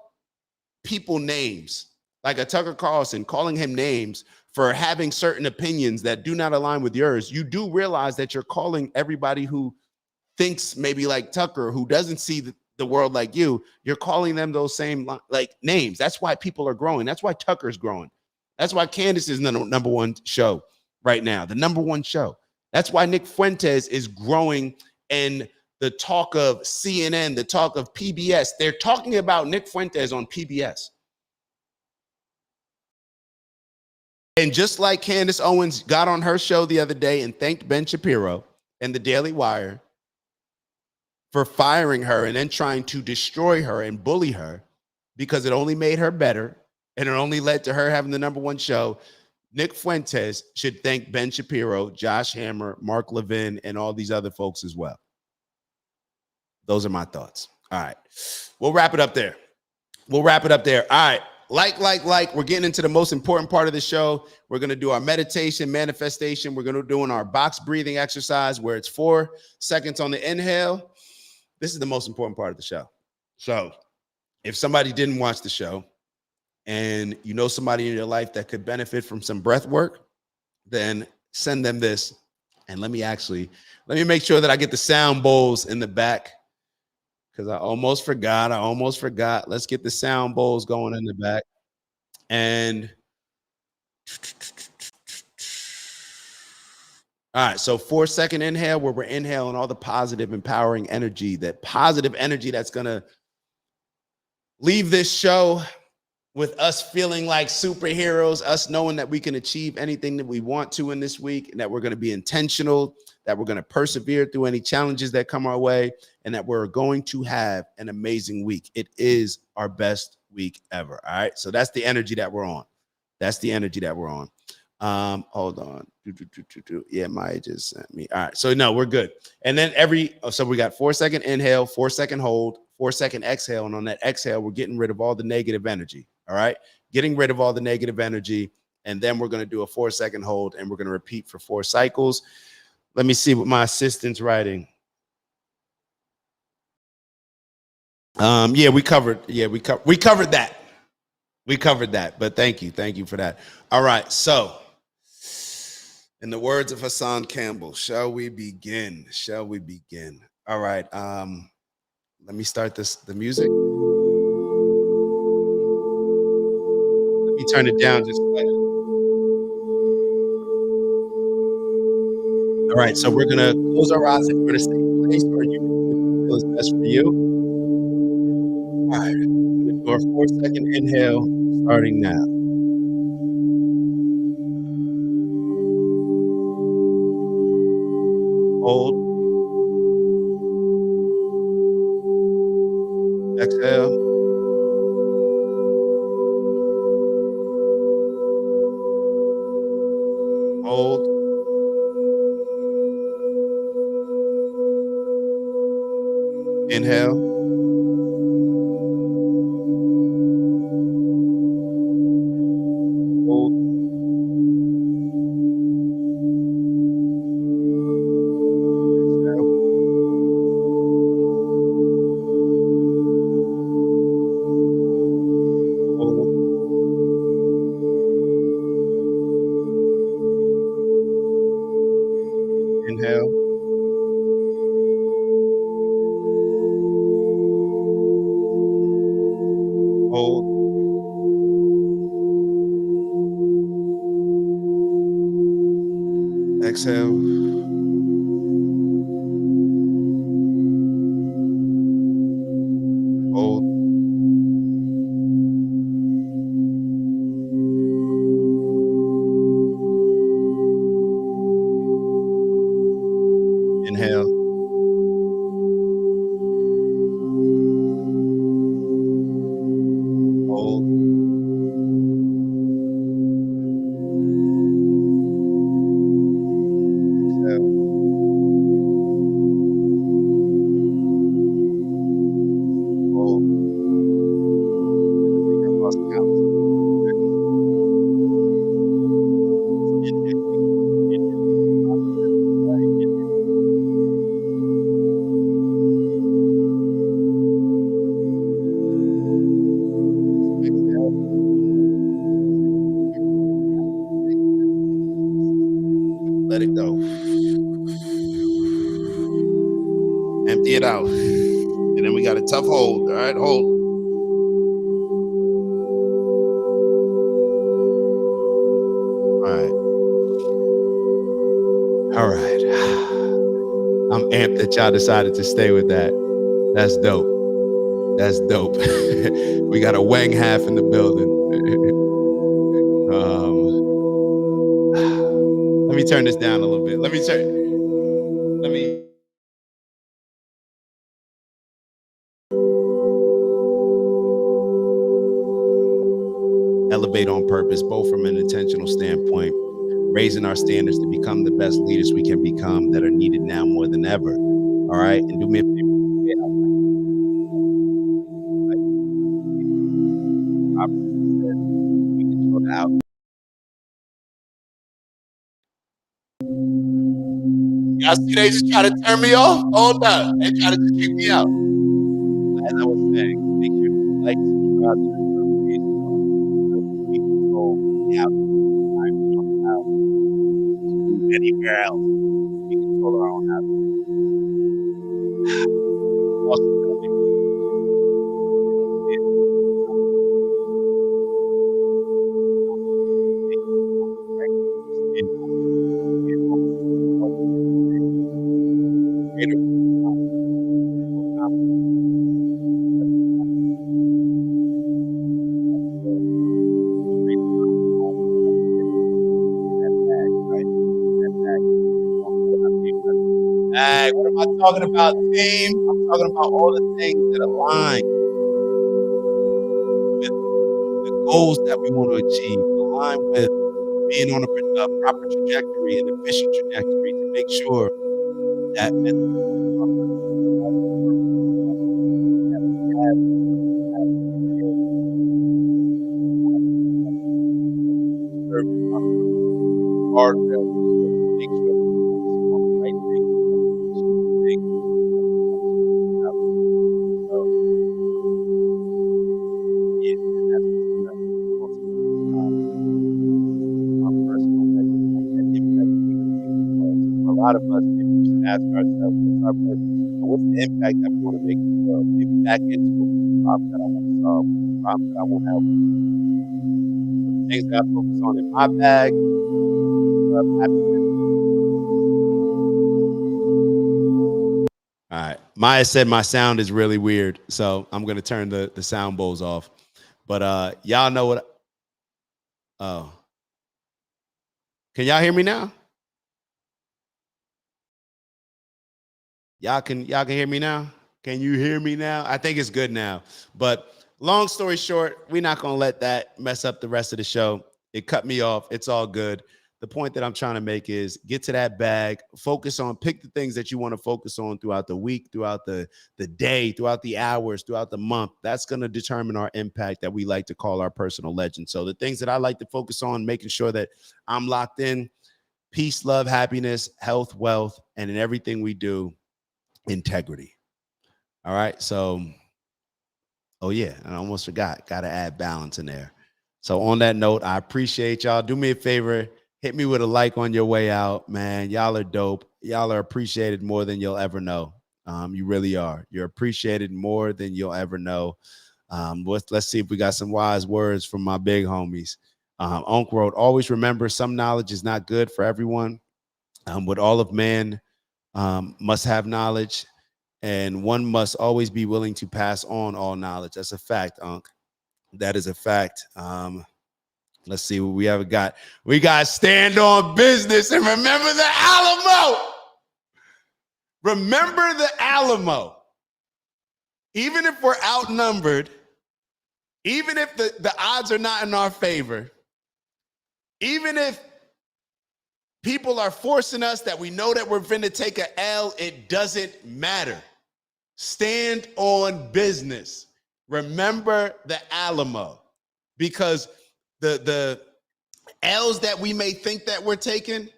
people names, like a Tucker Carlson, calling him names for having certain opinions that do not align with yours, you do realize that you're calling everybody who thinks maybe like Tucker, who doesn't see the world like you're calling them those same like names. That's why people are growing. That's why Tucker's growing. That's why Candace is the number one show right now, the number one show. That's why Nick Fuentes is growing, and the talk of CNN, the talk of PBS, they're talking about Nick Fuentes on PBS. And just like Candace Owens got on her show the other day and thanked Ben Shapiro and the Daily Wire for firing her and then trying to destroy her and bully her because it only made her better and it only led to her having the number one show, Nick Fuentes should thank Ben Shapiro, Josh Hammer, Mark Levin, and all these other folks as well. Those are my thoughts. All right. We'll wrap it up there. All right. Like, we're getting into the most important part of the show. We're going to do our meditation, manifestation. We're going to do our box breathing exercise where it's 4 seconds on the inhale. This is the most important part of the show. So if somebody didn't watch the show and you know somebody in your life that could benefit from some breath work, then send them this. And let me make sure that I get the sound bowls in the back, because I almost forgot. Let's get the sound bowls going in the back. And all right, so 4-second inhale, where we're inhaling all the positive, empowering energy, that positive energy that's going to leave this show with us feeling like superheroes, us knowing that we can achieve anything that we want to in this week, and that we're going to be intentional, that we're going to persevere through any challenges that come our way, and that we're going to have an amazing week. It is our best week ever. All right. So that's the energy that we're on. Hold on. Yeah, Maya just sent me. All right. So no, we're good. And then so we got 4-second inhale, 4-second hold, 4-second exhale. And on that exhale, we're getting rid of all the negative energy. All right. Getting rid of all the negative energy. And then we're going to do a 4-second hold, and we're going to repeat for 4 cycles. Let me see what my assistant's writing. We covered that. But thank you for that. All right. So in the words of Hassan Campbell, shall we begin? All right. Let me start the music. Let me turn it down just slightly. All right, so we're gonna close our eyes and we're gonna stay in place where you can feel is best for you. All right, we're gonna do our 4-second inhale starting now. Hold. Exhale. Hold. Inhale. Exhale. Hold. Inhale. Hold. Exhale. Hold. I think I lost count. Inhale. Exhale. Let it go. Empty it out. And then we got a tough hold. All right, hold. All right. All right. I'm amped that y'all decided to stay with that. That's dope. That's dope. We got a Wang half in the building. Let me turn this down a little bit. Let me elevate on purpose, both from an intentional standpoint, raising our standards to become the best leaders we can become that are needed now more than ever. All right. And do me a favor. We control the out. Y'all see they just try to turn me off? Hold up. They try to just kick me out. As I was saying, make sure to like, subscribe, turn notifications on. We control the out. We don't allow anywhere else. We control our own out. Also, gotta make Hey, what am I talking about, team? I'm talking about all the things that align with the goals that we want to achieve, align with being on a proper trajectory, an efficient trajectory to make sure that as we guardrails, make sure that we're focusing on the right things. So, yeah, and that's what's gonna ultimately our personal measure, like that impact that we're gonna make in the world. So for a lot of us, maybe we should ask ourselves, what's our purpose? And what's the impact that we want to make in the world? Maybe back into it, what's the problem that I want to solve? What's the problem that I want to help? So the things that I focus on in my bag, happiness. All right. Maya said my sound is really weird, so I'm gonna turn the sound bowls off. But y'all know what? Oh, can y'all hear me now? Y'all can hear me now? Can you hear me now? I think it's good now. But long story short, we're not gonna let that mess up the rest of the show. It cut me off. It's all good. The point that I'm trying to make is get to that bag, pick the things that you want to focus on throughout the week, throughout the day, throughout the hours, throughout the month. That's going to determine our impact that we like to call our personal legend. So the things that I like to focus on, making sure that I'm locked in, peace, love, happiness, health, wealth, and in everything we do, integrity. All right. So, oh yeah, I almost forgot. Got to add balance in there. So on that note, I appreciate y'all. Do me a favor. Hit me with a like on your way out, man. Y'all are dope. Y'all are appreciated more than you'll ever know. You really are. You're appreciated more than you'll ever know. Let's see if we got some wise words from my big homies. Unc wrote, always remember some knowledge is not good for everyone. What all of man must have knowledge, and one must always be willing to pass on all knowledge. That's a fact, Unc. That is a fact. Let's see what we have got. We got stand on business and remember the Alamo. Remember the Alamo. Even if we're outnumbered, even if the odds are not in our favor, even if people are forcing us that we know that we're finna take a L, it doesn't matter. Stand on business. Remember the Alamo, because the L's that we may think that we're taking,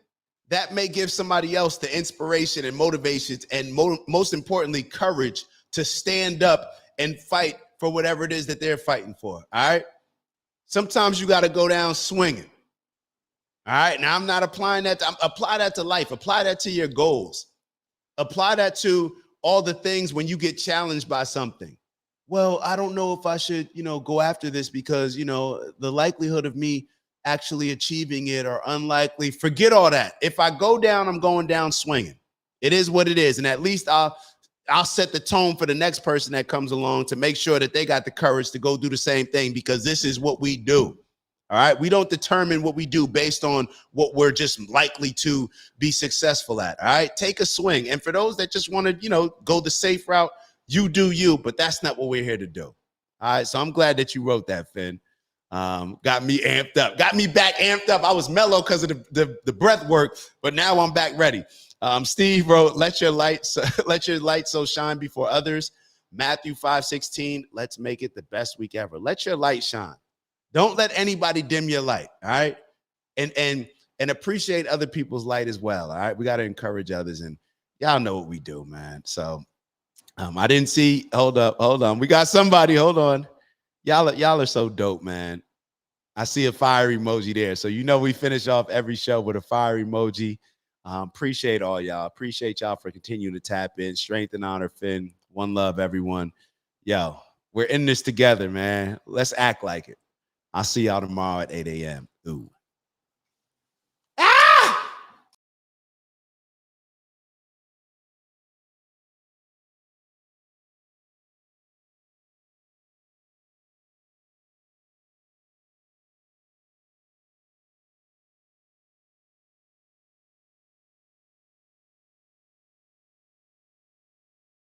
that may give somebody else the inspiration and motivation and most importantly, courage to stand up and fight for whatever it is that they're fighting for. All right. Sometimes you got to go down swinging. All right. Now I'm not applying that. Apply that to life. Apply that to your goals. Apply that to all the things when you get challenged by something. Well, I don't know if I should, go after this because, the likelihood of me actually achieving it are unlikely. Forget all that. If I go down, I'm going down swinging. It is what it is. And at least I'll set the tone for the next person that comes along to make sure that they got the courage to go do the same thing, because this is what we do. All right. We don't determine what we do based on what we're just likely to be successful at. All right. Take a swing. And for those that just want to, go the safe route, you do you, but that's not what we're here to do. All right. So I'm glad that you wrote that, Finn. Got me amped up, got me back amped up. I was mellow because of the breath work, but now I'm back ready. Steve wrote, let your light so shine before others. Matthew 5:16, let's make it the best week ever. Let your light shine. Don't let anybody dim your light. All right. And appreciate other people's light as well. All right. We got to encourage others, and y'all know what we do, man. So I didn't see. Hold on. We got somebody. Hold on. Y'all are so dope, man. I see a fire emoji there. So we finish off every show with a fire emoji. Appreciate all y'all. Appreciate y'all for continuing to tap in. Strength and honor, Finn. One love, everyone. Yo, we're in this together, man. Let's act like it. I'll see y'all tomorrow at 8 a.m. Ooh.